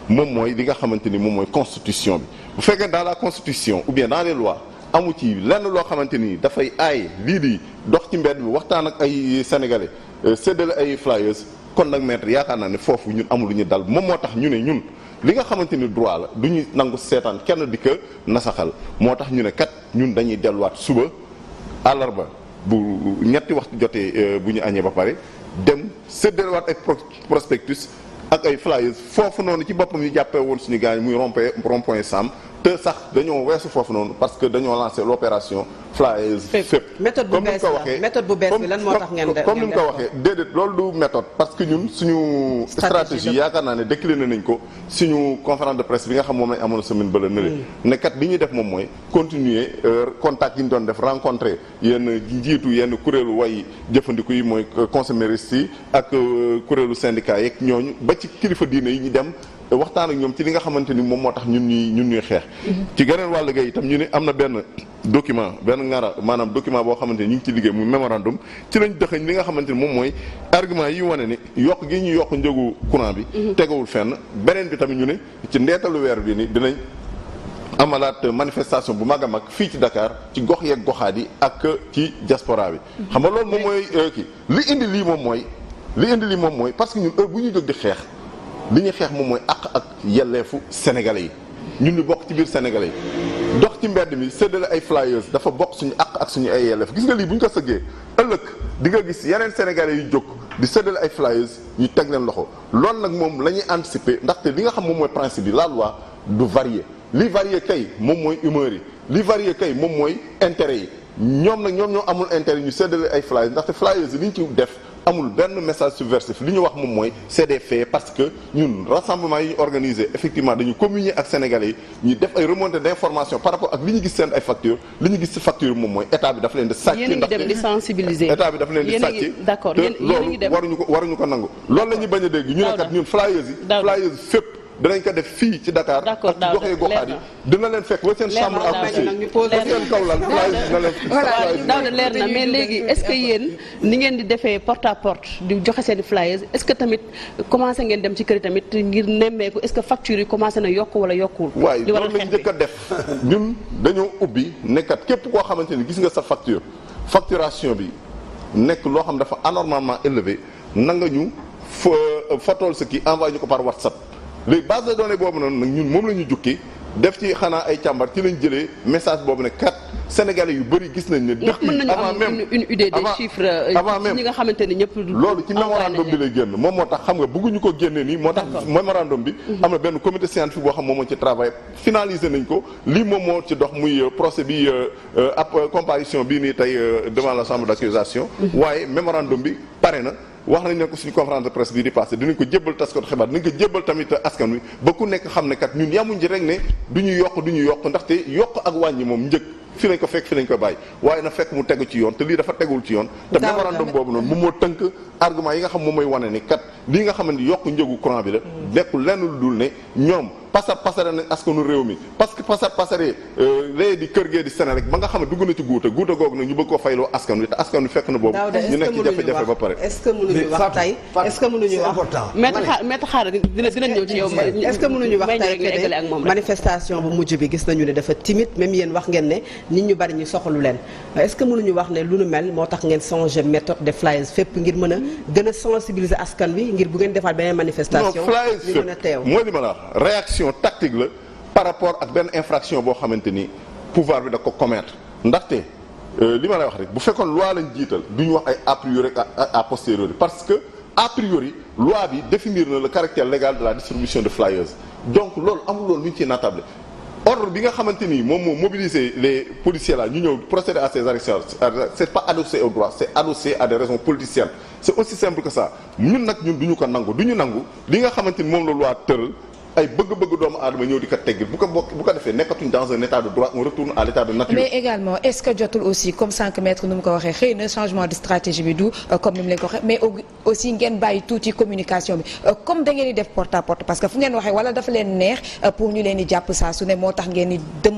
moom mooy li nga xamante ni moom mooy constitution bi bu fekkee dans la constitution ou bien dans les lois. amu ci lenn loo xamante ni dafay aay lii di dox ci mbedd bi waxtaan ak ay sénégalais séddale ay flyers kon nag maître yaakaar naa ne foofu ñun amul lu ñu dal moom moo tax ñu ne ñun li nga xamante ni droit la du ñu nangu seetaan kenn di ko nasaxal moo tax ñu ne kat ñun dañuy delluwaat suba àllarba bu ñetti waxtu jotee bu ñu añee ba pare dem séddalewaat ay prospectus ak ay flyers foofu noonu ci boppam ñu jàppee woon suñu gars yi muy rond-point Sam te sax dañoo weesu foofu noonu parce que dañoo lancé l'opération flyers fépp méthode bu bees la méthode bu bees bi lan moo tax ngeen def comme ni mu ko waxee déedéet loolu du méthode parce que ñun suñu stratégie yaakaar naa ne décliné nañ ko suñu conférence de presse bi nga xam moom lañ amoon semaine bële nële ne kat li ñuy def moom mooy continuer contact yi ñu doon def rencontrer yenn njiitu yenn kuréelu way jëfandiku yi mooy consommateurs yi ak kuréelu syndicat yeeg ñooñu ba ci kilifa diine yi ñu dem waxtaan ak ñoom ci li nga xamante ni moom moo tax ñun ñuy xeex. ci geneen wàll ga itam ñu ne am na benn document benn ngara maanaam document boo xamante ni ñu ngi ci liggéey muy mémorandum ci lañ dëxëñ li nga xamante ni moom mooy argument yi wane ni yokk gi ñu yokk njëgu courant bi. tegawul fenn beneen bi tamit ñu ne ci ndeetalu weer bi ni dinañ amalaat manifestation bu mag a mag fii ci Dakar ci gox yeeg goxaat yi ak ci diaspora bi. xam nga loolu moom mooy kii li indi lii moom mooy parce que ñun heure bu ñuy jóg di xeex. li ñuy xeex moom mooy àq ak yelleefu sénégalais yi ñun ñu bokk ci biir sénégalais yi dox ci mbedd mi séddale ay flyers dafa bokk suñu àq ak suñu ay yelleef gis nga lii bu ñu ko sëggee ëllëg di nga gis yeneen sénégalais yu jóg di séddale ay flyers ñu teg leen loxo loolu nag moom la ñuy anticiper ndaxte li nga xam moom mooy principe bi la loi du varier li varier kay moom mooy humeur yi li varier kay moom mooy intérêt yi ñoom ñoo amul intérêt ñu séddale ay flyers ndaxte flyers yi li ñu ci def amul benn message subversif li ñu wax moom mooy c'est des faits parce que ñun rassemblement yi ñu organisé effectivement dañu communier ak sénégalais yi ñu def ay remontées d'information par rapport ak li ñu gis seen ay factures li ñu gis ci facture moom mooy état bi dafa leen di sàcc ndaxte dem di sensibiliser état bi dafa leen di sàcc d'accord te loolu waruñu ko nangu loolu la ñuy bañ a dégg ñu ne kat ñun flyers fépp danañ ko def fii ci Dakar ak ci goxee goxaat yi dina leen fekk ba seen chambre à coucher ba seen kaw lal dina leen daaw de leer na mais léegi est-ce que yéen ni ngeen di defee porte à porte di joxe seen flyers est-ce que tamit commencé ngeen dem ci kër yi tamit ngir nemmeeku est-ce que facture yi commencé na yokk wala yokkul waaye loolu lañ njëkk a def ñun dañoo ubbi nekkat képp koo xamante ni gis nga sa facturation bi nekk loo xam dafa anormalement élevé na nga ñu fotool sa kii envoyé ñu ko par WhatsApp léegi base de données boobu noonu nag ñun moom la ñu jukki def ci xanaa ay càmbar ci lañ jëlee message boobu ne kat sénégalais yu bëri gis nañ ne. depuis avant même une idée des chiffres. avant même ñi nga xamante ni ñëpp. loolu ci mémorandum bi lay génn moom moo tax xam nga bëgguñu ko génne nii moo tax. mémorandum bi am na benn comité scientifique boo xam moom moo ci travail finalisé nañ ko lii moom moo ci dox muy procès bi ab comparution bii nii tey devant la chambre d'accusation waaye mémorandum bi pare na. wax nañ ne ko suñu conférence de presse bii di passé dinañ ko jébbal taskatu xibaar dinañ ko jébbal tamit askan wi ba ku nekk xam ne kat ñun yamuñ ci rek ne du ñu yokk ndaxte yokk ak wàññi moom njëkk fi lañ ko fekk fi lañ ko bàyyi waaye na fekk mu tegu ci yoon te lii dafa tegul ci yoon te mémorandum boobu noonu moom moo tënk argument yi nga xam moom mooy wane ni kat lii nga xam ne yokk njëgu courant bi la nekkul lenn lu dul ne ñoom pasare nañ askanu réew mi parce que pasare lee di kër gee di Senelec ba nga xam ne dugg na ci guuta googu nag ñu bëgg koo fayloo askan wi te askan wi fekk na boobu ñu nekk ci jafe-jafe ba pare est-ce que mënuñu wax tey est-ce que mënuñu wax maître xaaral dinañ ñëw ci yow est-ce que mënuñu wax tey que manifestation bu mujj bi gis nañu ne dafa timide même yéen wax ngeen ne nit ñu bari ñu soxalu leen est-ce que mënuñu wax ne lu nu mel moo tax ngeen changer méthode de flyers fépp ngir mën a gën a sensibiliser askan wi ngir bu ngeen defaat beneen manifestation ñu mën a teew mooy li ma la réaction tactique la par rapport ak benn infraction boo xamante ni pouvoir bi da ko commettre ndaxte li ma lay wax rek bu fekkoon loi lañ jiital du ñu wax ay a priori ak a posteriori parce que a priori loi bi définir na le caractère légal de la distribution de flyers donc loolu amul loolu lu ñu ciy natable ordre bi nga xamante ni moom moo mobiliser les policiers là ñu ñëw procéder à ces arrestations c'est pas adossé au droit c'est adossé à des raisons politiciennes c'est aussi simple que ça ñun nag ñun du ñu ko nangu du ñu nangu li nga xamante ni moom la loi tëral ay bëgg-bëgg doomu aadama ñëw di ko teggil bu ko defee nekkatuñ dans un état de droit on retourne à l'état de nature. mais également est-ce que jotul aussi comme sànq maître nu mu ko waxee xëy na changement de stratégie bi du comme ni mu leen ko waxee mais aussi ngeen bàyyi tuuti communication bi comme da ngeen di def porte à porte parce que fu ngeen waxee wala dafa leen neex pour ñu leen di jàpp saa su ne moo tax ngeen di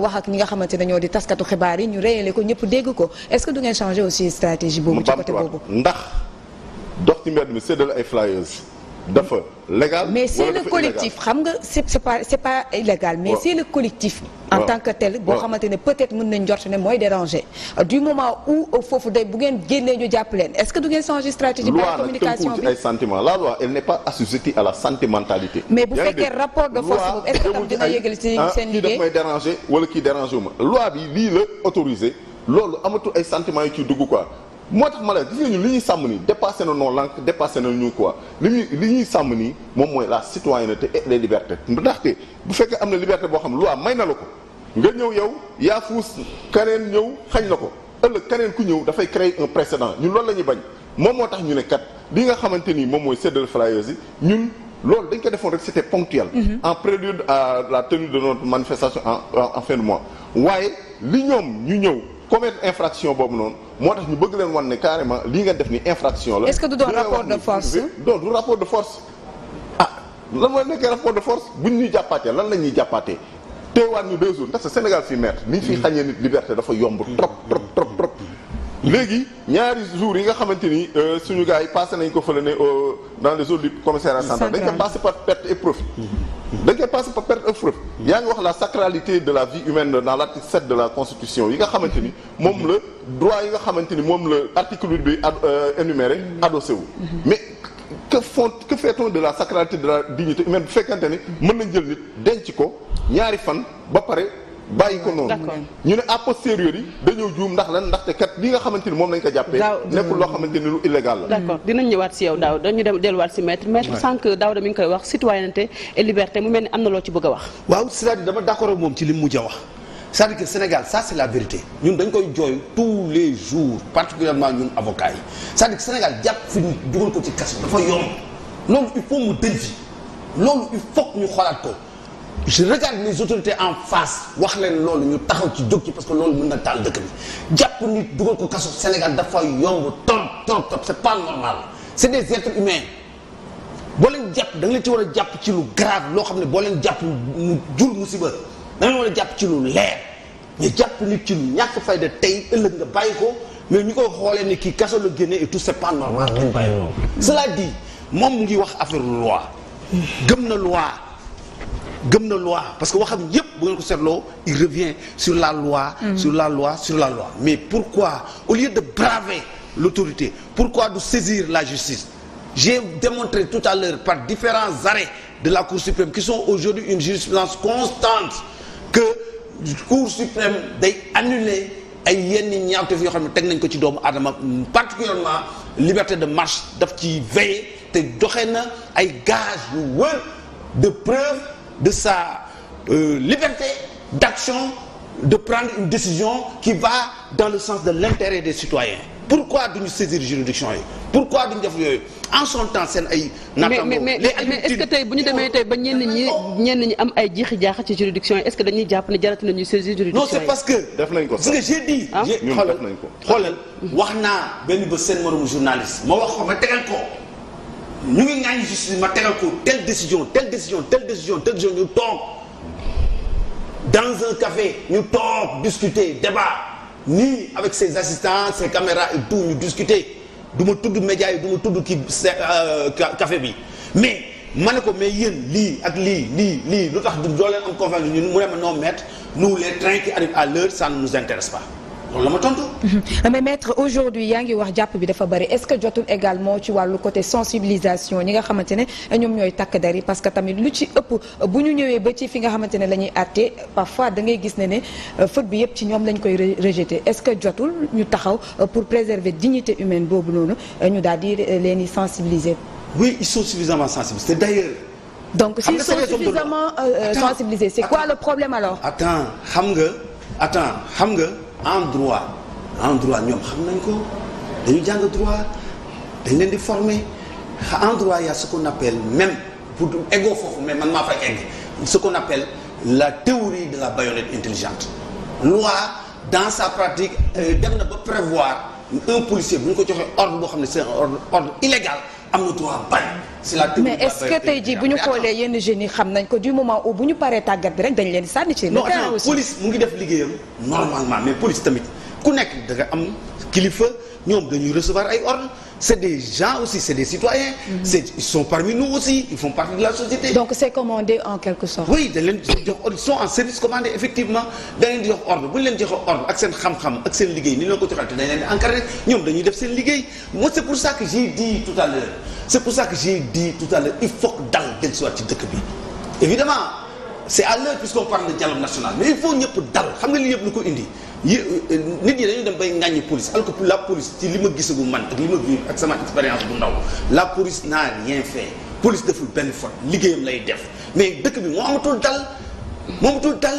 wax ak ñi nga xamante ne ñoo di taskatu xibaar yi ñu réyale ko ñëpp dégg ko est-ce que du ngeen changer aussi stratégie boobu ci côté boobu ndax dox ci mbedd mi séddale ay flyers dafa légal mais c'est le collectif xam nga c'est pas illégal mais c'est le collectif en tant que tel boo xamante ne peut-être mën nañ njort ne mooy déranger du moment où foofu day bu ngeen génnee ñu jàpp leen est-ce que du ngeen changer stratégie par communication bi ay sentiments la loi elle n'est pas assujettie à la sentimentalité mais bu fekkee rapport de force boobu est-ce que tam dina yëgal ci seen liggéey kii daf may déranger wala kii déranger wu ma loi bi lii la autorisé loolu amatul ay sentiments yu ciy dugg quoi moo tax ma la gis nga ñun li ñuy sàmm nii dépassé na non langue dépassé na ñu quoi li ñuy sàmm nii moom mooy la citoyenneté et les libertés ndaxte bu fekkee am na liberté boo xam loi may na la ko nga ñëw yow yaa fuus keneen ñëw xañ la ko ëllëg keneen ku ñëw dafay créer un précédent ñun loolu la ñuy bañ moom moo tax ñu ne kat li nga xamante ni moom mooy séddale flyers yi ñun loolu dañ ko defoon rek c'était ponctuel en prélude à la tenue de notre manifestation en fin de mois waaye li ñoom ñu ñëw commettre infraction boobu noonu moo tax ñu bëgg leen wan ne carrément lii nga def ni infraction la. est-ce que du doon rapport de force. donc du rapport de force ah lan mooy nekkee rapport de force buñ ñuy jàppaatee lan la ñuy jàppaatee teewaat ñu 2 jours ndax Sénégal fii maître ni fi xañee nit liberté dafa yomb trop léegi ñaari jours yi nga xamante ni suñu gars yi passé nañ ko fële ne dans les zones du commissariat central dañ ko passé par perte et profit. dañ koy passé par perte et profit yaa ngi wax la sacralité de la vie humaine dans l'article 7 de la constitution yi nga xamante ni moom la droit yi nga xamante ni moom la article 8 bi énuméré adossé wu mais que fait-on de la sacralité de la dignité humaine bu fekkante ni mën nañ jël nit denc ko ñaari fan ba pare bàyyi ko noonu ñu ne a posteriori dañoo juum ndax lan ndaxte kat li nga xamante ni moom lañ ko jàppee nekkul loo xamante ni lu illégal la d'accord dinañ ñëwaat si yow daaw dañu dem delluwaat si maître sànq daaw da mi ngi koy wax citoyenneté et liberté mu mel ni am na loo ci bëgg a wax waaw c'est-à-dire dama d'accord ak moom ci li mu mujj a wax c'est-à-dire que Sénégal ça c'est la vérité ñun dañ koy jooy tous les jours particulièrement ñun avocats yi c'est-à-dire que Sénégal jàpp fi ñu dugal ko ci kaso dafa yomb loolu il faut mu dëñ fi loolu il faut ñu xoolaat ko je regarde les autorités en face wax leen loolu ñu taxaw ci jóg ci parce que loolu mën na taal dëkk bi jàpp nit dugal ko kaso Sénégal dafa yomb trop c'est pas normal c'est des êtres humains boo leen jàpp da nga leen ci war a jàpp ci lu grave loo xam ne boo leen jàpp mu jur musiba da nga war a jàpp ci lu leer ñu jàpp nit ci lu ñàkk fayda tey ëllëg nga bàyyi ko mais ñu koy xoolee ne kii kaso la génne et tout c'est pas normal lañ bàyyi loolu cela dit moom mu ngi wax affaire loi gëm na loi parce que waxam yépp bu ngeen ko seetloo il revient sur la loi sur la loi mais pourquoi au lieu de braver l'autorité pourquoi de saisir la justice j'ai démontré tout à l'heure par différents arrêts de la Cour suprême qui sont aujourd'hui une jurisprudence constante que Cour suprême day annuler ay yenn ñaawteef yoo xam ne teg nañ ko ci doomu aadama particulièrement liberté de marche daf ci veiller te doxe na ay gages yu wër de preuve de sa liberté d'action, de prendre une décision qui va dans le sens de l'intérêt des citoyens. Pourquoi duñu saisir juridiction yi pourquoi duñu def yooyu en son temps seen ay. mais est-ce que tey bu ñu demee tey ba ñenn ñi am ay jiixi jaaxa ci juridiction yi est-ce que dañuy jàpp ne jarati nañu saisir juridiction yi. non c'est parce que. def nañ ko sax j'ai dit. ñun def nañ ko xoolal wax naa benn ba seen moromu journaliste ma wax ko ma tegal ko ñu ngi ñaan justice ma tegal ko telle décision ñu toog dans un café ñu toog discuter débat. nii avec ses assistants ses caméras et tout ñu discuter du ma tudd média yi du ma tudd kii café bi mais ma ne ko mais yéen lii ak lii lu tax doo leen am confiance ñun mu ne ma non maître nous les trains qui arrivent à l'heure ça ne nous intéresse pas loolu la ma tontu. mais maître aujourd'hui yaa ngi wax jàpp bi dafa bari est-ce que jotul également ci wàllu côté sensibilisation ñi nga xamante ne ñoom ñooy takk der yi parce que tamit lu ci ëpp bu ñu ñëwee ba ci fi nga xamante ne la ñuy àtte parfois da ngay gis ne faute bi yëpp ci ñoom lañ koy rejeter est-ce que jotul ñu taxaw pour préserver dignité humaine boobu noonu ñu daal di leen di sensibiliser. oui ils sont suffisamment sensibilisés d'ailleurs. donc s'ils sont suffisamment sensibilisés c'est quoi le problème alors. xam nga. en droit ñoom xam nañ ko dañu jàng droit dañ leen di former en droit y a ce qu'on appelle même pour eggoo foofu mais man maa fay egg ce qu'on appelle la théorie de la baïonnette intelligente loi dans sa pratique dem na ba prévoir un policier bu ñu ko joxee ordre boo xam ne c'est un ordre illégal am na droit bañ. c'est la théorie mais est-ce que tey jii bu ñu xoolee yenn jeunes yi xam nañ ko du moment où bu ñu paree tàggat bi rek dañ leen sànni ci. non attends police mu ngi def liggéeyam normalement mais police tamit ku nekk da nga am kilifa ñoom dañuy recevoir ay ordres c'est des gens aussi c'est des citoyens. Ils sont parmi nous aussi ils font partie de la société. donc c'est commandé en quelque sorte. oui dañ leen jox ordre ils sont en service commandé effectivement dañ leen di jox ordre bu ñu leen joxee ordre ak seen xam-xam ak seen liggéey ni ñu leen ko joxee te dañ leen di encadrer ñoom dañuy def seen liggéey moi c'est pour ça que j'ai dit tout à l'heure il faut que dal dellu si waat ci dëkk bi évidemment c'est à l'heure puisqu'on parle de dialogue national mais il faut ñëpp dal xam nga li yëpp lu ko indi nit ñi dañu dem bay ŋàññi police alors que la police ci li ma gisagu man ak li ma vivre ak sama expérience bu ndaw la police n'a rien fait police deful benn faute liggéeyam lay def mais dëkk bi moo amatul dal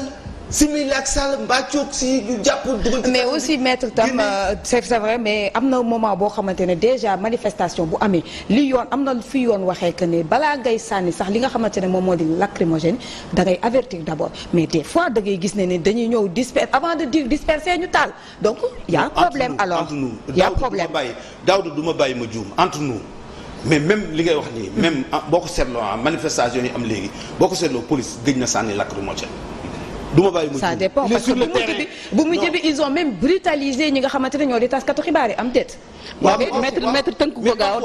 simili ak Sall mbàccoog si jàpp dugal. mais aussi maître tam c'est vrai mais am na moment boo xamante ne déjà manifestation bu amee li yoon am na fi yoon waxee que ne balaa ngay sànni sax li nga xamante ne moom moo di lacrymogène da ngay avertir d'abord mais des fois da ngay gis ne dañuy ñëw avant de dire disperser ñu taal donc y a un problème alors y a un problème Daouda du ma bàyyi ma juum entre nous mais même li ngay wax nii même boo ko seetloo manifestation yi am léegi boo ko seetloo police gëj na sànni lacrymogène duma bàyyi mu ça dépend parce que bu mujj bi ils ont même brutalisé ñi nga xamante ne ñoo di taskatu xibaar yi am déet. waaw maître tënk ko gaaw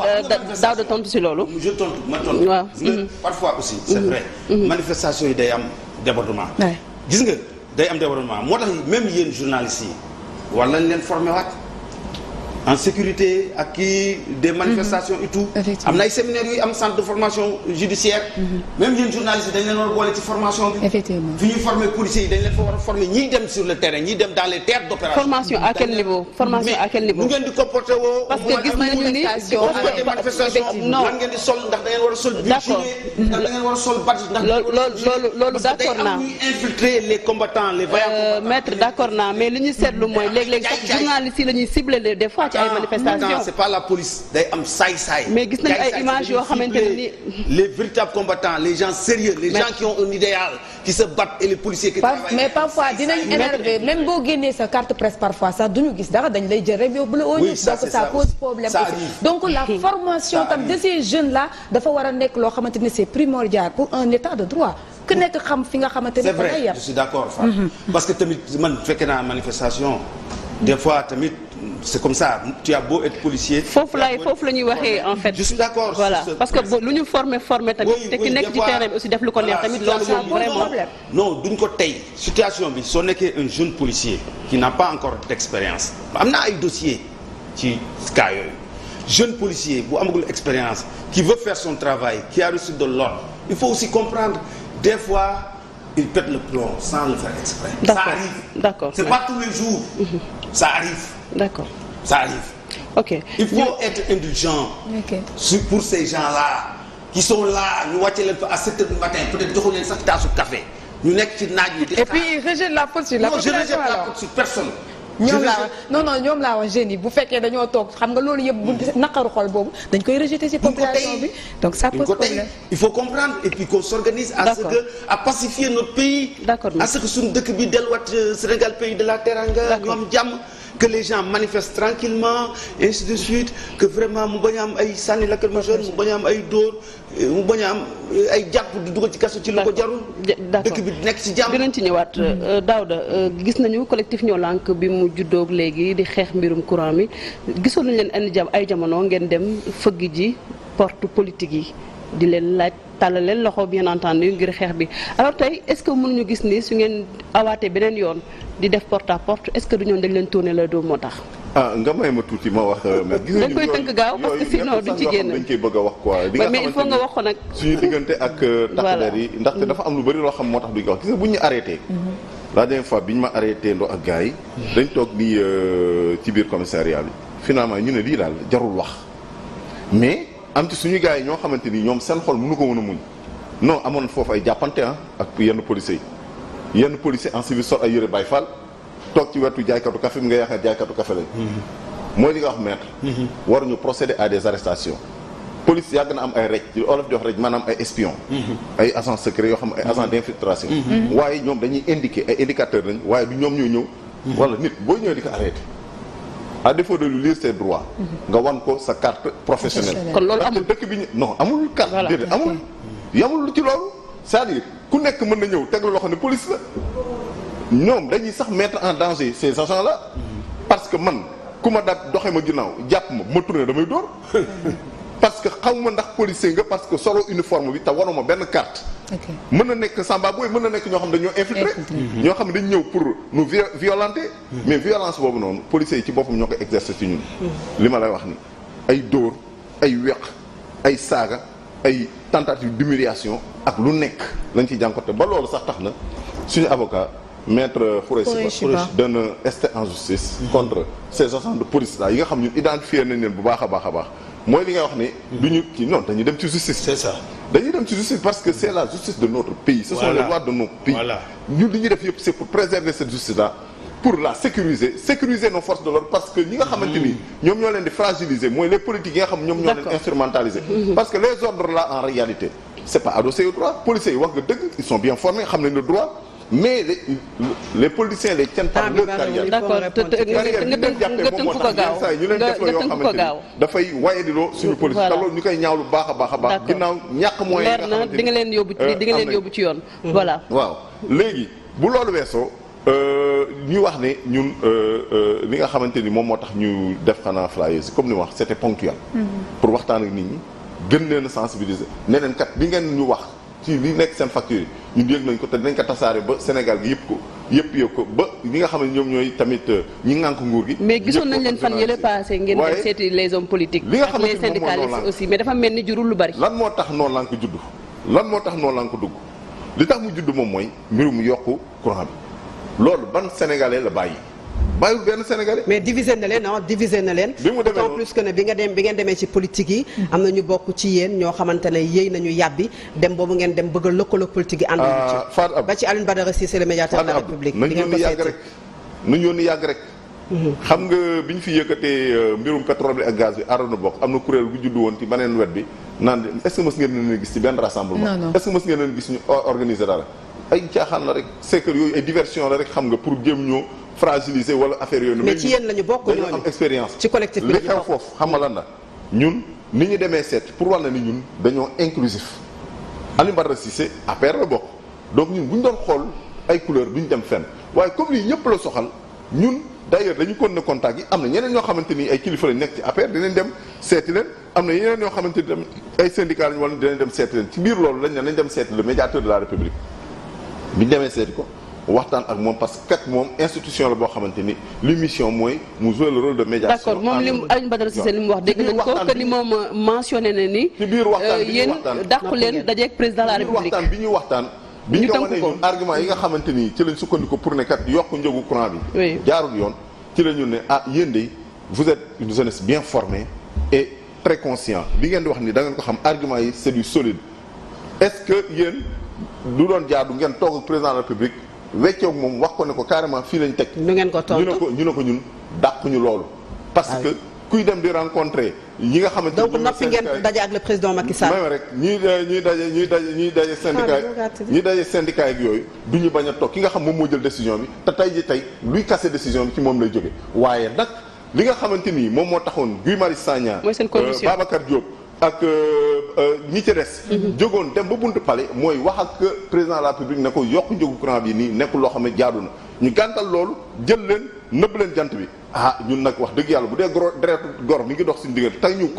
daaw de tontu si loolu. je tontu ma tontu. waaw parfois aussi c'est vrai. manifestation yi day am débordement. gis nga day am débordement moo tax même yéen journalistes yi war nañ leen former waat en sécurité ak kii des manifestations et tout. am na ay séminaires yu am centre de formation judiciaire. même yéen journalistes yi dañ leen war a boole ci formation bi. effectivement fi ñuy former policiers yi dañ leen fa war a former ñiy dem sur le terrain ñiy dem dans les théâtres d'opération. formation à quel niveau bu ngeen di comporter woo. parce que gis nañu ni manifestation non lan ngeen di sol ndax da ngeen war a sol. d'accord ndax da ngeen war a sol badge ndax. loolu d'accord naa. parce que day am ñuy infiltrer les combattants les vaillants combattants. maître d'accord naa mais li ñu seetlu mooy léeg-léeg sax journalistes yi la ñuy cibler des fois ci ay manifestations. c'est pas la police day am saay-saay. mais gis nañu ay images yoo xamante ne ni. les véritables combattants les gens sérieux les gens qui ont un idéal qui se battent et les policiers qui travaillent. mais parfois dinañ énervé même boo génnee sa carte presse parfois sax duñu gis dara dañ lay jël rek yóbbu la au donc ça pose problème aussi. donc la formation tam de ces jeunes là dafa war a nekk loo xamante ne c'est primordial pour un état de droit. ku nekk xam fi nga xamante ne. c'est vrai je suis d'accord Fatou. parce que tamit man fekkee naa manifestation des fois tamit. c'est comme ça tu as beau être policier. foofu la ñuy waxee en fait. je suis d'accord. voilà parce que lu ñu formé tamit. te ki nekk ci terrain bi aussi def lu ko neex tamit loolu moom vraiment. non duñ ko tey situation bi soo nekkee un jeune policier qui n'a pas encore d'expérience am na ay dossiers ci cas yooyu jeune policier bu amagul expérience qui veut faire son travail qui a reçu de l'ordre il faut aussi comprendre des fois il pète le plomb sans le faire exprès. D'accord. Ça arrive. D'accord. C'est pas tous les jours. Ça arrive. D'accord. Ça arrive. Ok. Il faut être indulgent. Ok. Pour ces gens-là qui sont là ñu wàcce leen fa à 7 heures du matin peut-être joxu leen sax taasu café ñu nekk ci naaj wi. et puis il rejette la faute sur la population. Non, je rejette la faute sur personne. ñoom laa wax jeunes yi bu fekkee dañoo toog xam nga loolu yëpp bu naqaru xol boobu dañ koy rejeter ci population bi donc ça pose problème. Il faut comprendre et puis qu'on s'organise à ce que à pacifier notre pays. D'accord. À ce que suñu dëkk bi delluwaat Sénégal pays de la teranga ñu am jàmm que les gens manifestent tranquillement ainsi de suite que vraiment mu bañ a am ay sànni lacrymogène mu bañ a am ay dóor mu bañ a am ay jàpp di dugal ci kaso ci lu ko jarul. dëkk bi nekk ci jàmm. dinañ ci ñëwaat Daouda gis nañu collectif Ñoo Lank bi mu juddoog léegi di xeex mbirum courant mi gisoon nañ leen ay jamono ngeen dem fëgg ji porte politique yi di leen laaj tàllal leen loxo bien entendu ngir xeex bi alors tey est-ce que mënuñu gis ni su ngeen awaatee beneen yoon di def porte à porte est-ce que du ñoon dañ leen tourner le dos moo tax. nga may ma tuuti ma wax. mais gis dañ koy tënk gaaw parce que sinon duñ ci génn dañ koy bëgg a wax quoi. di nga mais il faut nga wax ko nag. suñu diggante ak takk der yi ndaxte dafa am lu bari loo xam moo tax duñ ko wax gis nga bu ñu arrêté. la dernière fois bi ñu ma arrêté ndoo ak gars yi. dañ toog nii ci biir commissariat bi. finalement ñu ne lii daal jarul wax mais am ci suñu gars yi ñoo xamante ni ñoom seen xol mënu ko mën a muñ non amoon foofu ay jàppante ak yenn policiers yi yenn policiers en civil sol ay yëre Baye Fall toog ci wetu jaaykatu café bi nga yaakaar jaaykatu café lañ. mooy li nga wax maître. waruñu procéder à des arrestations. police yàgg na am ay rej ci olof di wax rej maanaam ay espions. ay agents secrets yoo xam ay agents d'infiltration. waaye ñoom dañuy indiquer ay indicateurs lañ waaye du ñoom ñooy ñëw. wala nit booy ñëwee di ko arrêté. à défaut de lui lire ses droits. nga wan ko sa carte professionnelle. kon loolu amul dëkk bi ñu non amul carte. voilà déedéet amul. yamul ci loolu c'est-à-dire ku nekk mën na ñëw teg la loxo ne police la. ñoom dañuy sax mettre en danger ces agents là. parce que man ku ma daat doxee ma ginnaaw jàpp ma tourné damay dóor. parce que xaw ma ndax policier nga parce que solo uniforme bi te waroo ma benn carte. mën na nekk samba booy mën na nekk ñoo xam dañoo infiltré. ñoo xam ne dañ ñëw pour nous violenter. mais violence boobu noonu policiers yi ci boppam ñoo koy exercer ci ñun. li ma lay wax ni ay dóor ay weq ay saaga ay tentative d'humiliation ak lu nekk lañ ciy jànkoonte ba loolu sax tax na suñu avocat maître Khoureyssi Ba dana esté en justice contre ces agents de police là yi nga xam ñun identifier nañ leen bu baax a baax a baax mooy li nga wax ni du ñu kii non dañuy dem ci justice. C'est ça. dañuy dem ci justice parce que c'est la justice de notre pays. ce sont les lois de notre pays. ñun li ñuy def yëpp c'est pour préserver cette justice là pour la sécuriser nos forces de l'ordre parce que ñi nga xamante ni ñoom ñoo leen di fragiliser mooy les politiques yi nga xam ñoom ñoo leen instrumentaliser. parce que les ordres là en réalité c'est pas adossé au droit policiers yi wax nga dëgg ils sont bien formés xam nañ le droit mais les politiciens les tiennent par leur carrière. d'accord nga tënk ko gaaw ñu leen def la yoo xamante ni dafay waye di loo suñu police te loolu ñu koy ñaawlu baax a baax a baax ginnaaw ñàkk moyen leer na di nga leen yóbbu ci yoon voilà waaw léegi bu loolu weesoo ñu wax ne ñun li nga xamante ni moom moo tax ñu def xanaa flyers comme ni wax c'était ponctuel pour waxtaan ak nit ñi gën leen a sensibiliser ne leen kat bi ngeen ñu wax ci li nekk seen facture yi ñun yëg nañ ko te dinañ ko tasaare ba Sénégal gi yëpp ko ba ñi nga xam ne ñoom ñooy tamit ñi ngànk nguur gi. mais gisoon nañ leen fan yële passé ngeen dem seeti les hommes politiques. li nga ak xamante les ni moom syndicalistes aussi mais dafa mel ni jurul lu bari. lan moo tax Noo Lank judd lan moo tax Noo Lank dugg li tax mu judd moom mooy mbirum yokku courant bi loolu ban sénégalais la bàyyiwul benn sénégalais. mais divisé na leen divisé na leen. bi mu demee d'autant plus que ne bi ngeen demee ci politique yi. am na ñu bokk ci yéen ñoo xamante ne yéey nañu yàbbi dem boobu ngeen dem bëgg a lëkkaloo politique yi. ànd ci ba ci Alioune Badara Cissé le médiateur de la République. nañu yónni yàgg rek. xam nga bi ñu fi yëkkatee mbirum pétrole bi ak gaz bi aaroon na bokk am na kuréel bu juddu woon ci beneen wet bi naan est-ce que mës ngeen leen gis ci benn rassemblement. non est-ce que mës ngeen leen gis ñu organiser dara. ay caaxaan la rek c'est que yooyu ay diversion la rek xam nga pour jéem ñoo fragiliser wala affaire yooyu. mais ci yéen la ñu bokk ñooñu dañoo am expérience. ci collectif bi li xew foofu xam nga lan la ñun ni ñu demee seet pour wàll ni ñun dañoo inclusif Alioune Badara Cissé APR la bokk donc ñun bu ñu doon xool ay couleur duñ dem fenn waaye comme lii ñëpp la soxal ñun d'ailleurs dañu continuer contact yi am na ñeneen ñoo xamante ni ay kilifa lañ nekk ci APR dinañ dem seeti leen am na yeneen ñoo xamante ni tamit ay syndicats lañ wala dinañ dem seeti leen ci biir loolu lañ ne nañ dem seeti le médiateur de la République bi ñu demee seeti ko waxtaan ak moom parce que kat moom institution la boo xamante ni li mission mooy mu jouer le rôle de médiation. d'accord moom li Alioune Badara Cissé li mu wax dégg nañ ko que ni moom mentionné na ni. ci biir waxtaan bi yéen dàqu leen dajeeg président de la République. waxtaan bi ñu waxtaan bi ñu ko wanee ñun argument yi nga xamante ni ci lañ sukkandiku pour ne kat yokk njëgu courant bi jaarul yoon ci la ñu ne yéen de vous êtes une jeunesse bien formée et très conscient li ngeen di wax ni da ngeen ko xam argument yi c'est du solide est-ce que yéen du doon jaadu ngeen toog ak président de la République weccoog moom wax ko ne ko carrément fii lañ teg nu ngeen ko tontu ñu ne ko ñun dàquñu loolu parce que kuy dem di rencontrer ñi nga xamante donc noppi ngeen daje ak le président Macky Sall même rek ñuy daje syndicat ak yooyu du ñu bañ a toog ki nga xam moom moo jël décision bi te tey luy casser décision bi ci moom lay jóge waaye nag li nga xamante ni moom moo taxoon Guy Marius Sagna Babacar Diop ak ñi ci des jógoon dem ba buntu palais mooy wax ak président de la République ne ko yokk njëgu courant bi nii nekkul loo xam ne jaadu na ñu gàntal loolu jël leen nëbb leen jant bi ñun nag wax dëgg yàlla bu dee deretu gor mi ngi dox suñu diggante tey ñu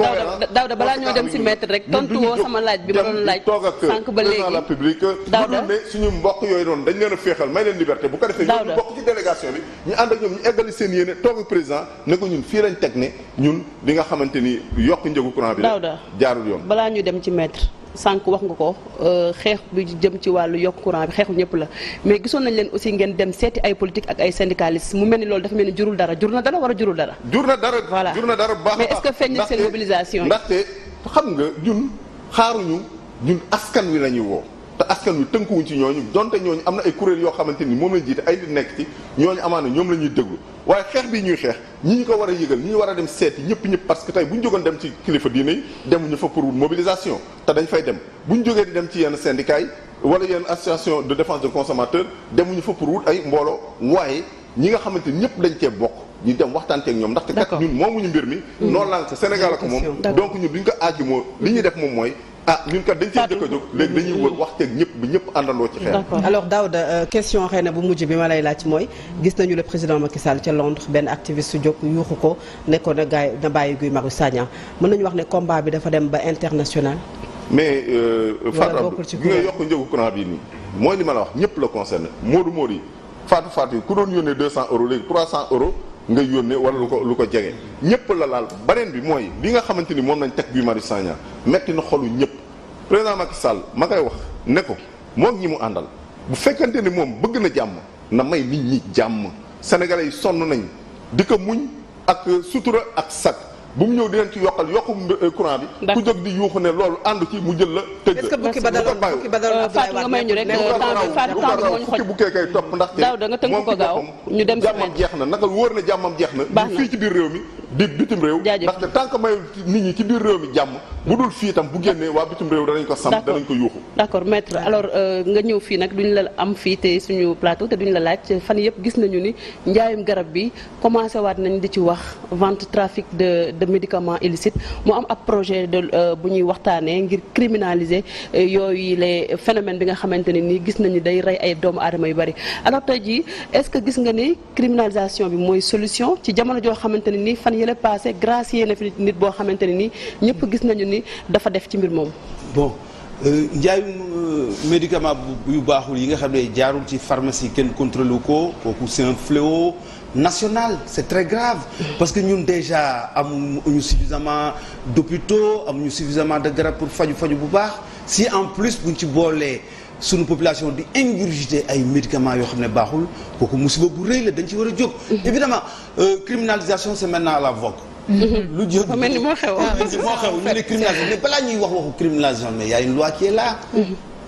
Daouda balaa ñoo dem ci maître rek tontu woo sama laaj bi ma doon laaj toog ak sànq ba léegi président de la République Daouda ne suñu mbokk yooyu noonu dañ leen a féexal may leen liberté bu ko defee ñu bokk ci délégation bi ñu ànd ak ñoom ñu eggali seen yéene toog ak président ne ko ñun fii lañ teg ne ñun li nga xamante ni yokk njëgu courant bi Daouda jaarul yoon balaa ñu dem ci maître sànq wax nga ko xeex bi jëm ci wàllu yokk courant bi xeexu ñëpp la mais gisoon nañ leen aussi ngeen dem seeti ay politique ak ay syndicalistes mu mel ni loolu dafa mel ni jurul dara jur na dara war a jurul dara. jur na dara voilà jur na dara bu baax mais est-ce que feeñ na seen mobilisation yi. ndaxte xam nga ñun xaaruñu ñun askan wi la ñuy woo te askan wi tënkuwuñ ci ñooñu donte ñooñu am na ay kuréel yoo xamante ni moom lañ jiite ay nit nekk ci ñooñu amaana ñoom la ñuy déglu waaye xeex bii ñuy xeex ñi ñu ko war a yëgal ñi ñu war a dem seeti ñëpp parce que tey bu ñu jógoon dem ci kilifa diine yi demuñu fa pour mobilisation te dañ fay dem bu ñu jógee di dem ci yenn syndicats yi wala yenn association de défense des consommateurs demuñu fa pour wut ay mbooloo waaye ñi nga xamante ni ñëpp dañ cee bokk ñu dem waxtaanteeg ñoom ndaxte kat ñun moomuñu mbir mi noonu lànk Sénégal ak moom donc ñun duñ ko aaki moo li ñuy def moom mooy ñun kat dañ cee jëkk a jóg léegi dañuy wër waxteeg ñëpp bi ñëpp àndandoo ci xeex. alors Daouda question xëy na bu mujj bi ma lay laaj mooy gis nañu le président Macky Sall ca Londres benn activiste su jóg yuuxu ko nekkoon na gaay na bàyyi Guy Marius Sagna mën nañu wax ne combat bi dafa dem ba international. mais Fatou bi nga yokk njëgu courant bi nii mooy li ma la wax ñëpp la concerné Modou yi Fatou yi ku doon yónnee 200 euros léegi 300 euros nga yónnee wala lu ko jege ñëpp la laal beneen bi mooy li nga xamante ni moom lañ teg Guy Marius Sagna metti na xolu ñëpp président Macky Sall ma koy wax ne ko moom ñi mu àndal bu fekkante ni moom bëgg na jàmm na may nit ñi jàmm sénégalais yi sonn nañ di ko muñ ak sutura ak sag bu mu ñëw di leen ci yokku courant bi ku jóg di yuuxu ne loolu ànd ci mu jël la tëj la. est-ce que bukki ba daloon Fatou nga may ñu rek fukki bukkee kay topp ndaxte Daouda nga tënk ko gaaw ñu dem jàmmam jeex na naka wóor na jàmmam jeex na ñu fii ci biir réew mi di bitim réew ndaxte tant que mayul nit ñi ci biir réew mi jàmm bu dul fii itam bu génnee waa bitim réew danañ ko sam danañ ko yuuxu. d'accord maître alors nga ñëw fii nag duñ la am fii te suñu plateau te duñ la laaj fan yëpp gis nañu ni njaayum garab bi commencé waat nañ di ci wax vente trafic de médicaments illicites mu am ab projet de bu ñuy waxtaanee ngir criminaliser yooyu les phénomènes bi nga xamante ne nii gis nañu day rey ay doomu aadama yu bari alors tey jii est-ce que gis nga ni criminalisation bi mooy solution ci jamono joo xamante ne nii fan yële passé gracier na fi nit boo xamante ne nii ñëpp gis nañu ni dafa def ci mbir moomu. bon njaayum médicament yu baaxul yi nga xam ne jaarul ci pharmacie kenn contrôlé ko kooku c'est un fléau national c'est très grave parce que ñun déjà amuñu suffisamment d'hôpitaux amuñu suffisamment de garab pour faju bu baax si en plus buñ ci boolee suñu population di ingurgiter ay médicaments yoo xam ne baaxul kooku musiba bu rëy la dañ ci war a jóg évidemment criminalisation c'est maintenant à la vogue lu jëm mel ni moo xew ñu ne criminalisation mais balaa ñuy wax waxu criminalisation mais y a une loi qui est là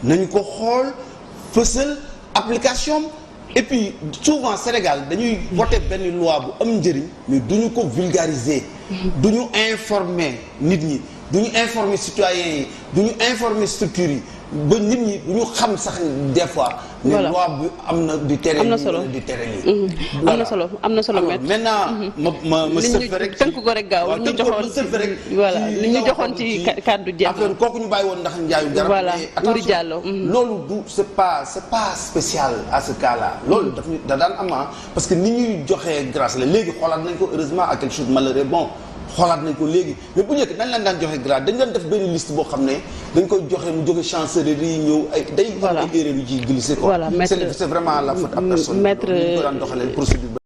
nañu ko xool fësal application et puis souvent Sénégal dañuy voter benn loi bu am njëriñ mais duñu ko vulgariser duñu informer nit ñi duñu informer citoyens yi duñu informer structures yi ba nit ñi duñu xam sax des fois ne loi bi am na di tere di tere lii am na solo maître maintenant ma sëf rek tënk ko rek gaaw li ñu joxoon ci kàddu jeex affaire kooku ñu bàyyi woon ndax njaayu garab voilà Wuri Diallo loolu du c'est pas spécial à ce cas là loolu da daan am parce que ni ñuy joxee grâce la léegi xoolaat nañ ko heureusement à quelque chose de malheureux bon xoolaat nañ ko léegi mais bu njëkk dañ leen daan joxe grade dañ leen def benn liste boo xam ne dañ koy joxe mu jóge chancellerie ñëw ay day am ay erreur yu ciy glissé quoi c'est vraiment la faute à personne maître ñu ko daan doxalee procédure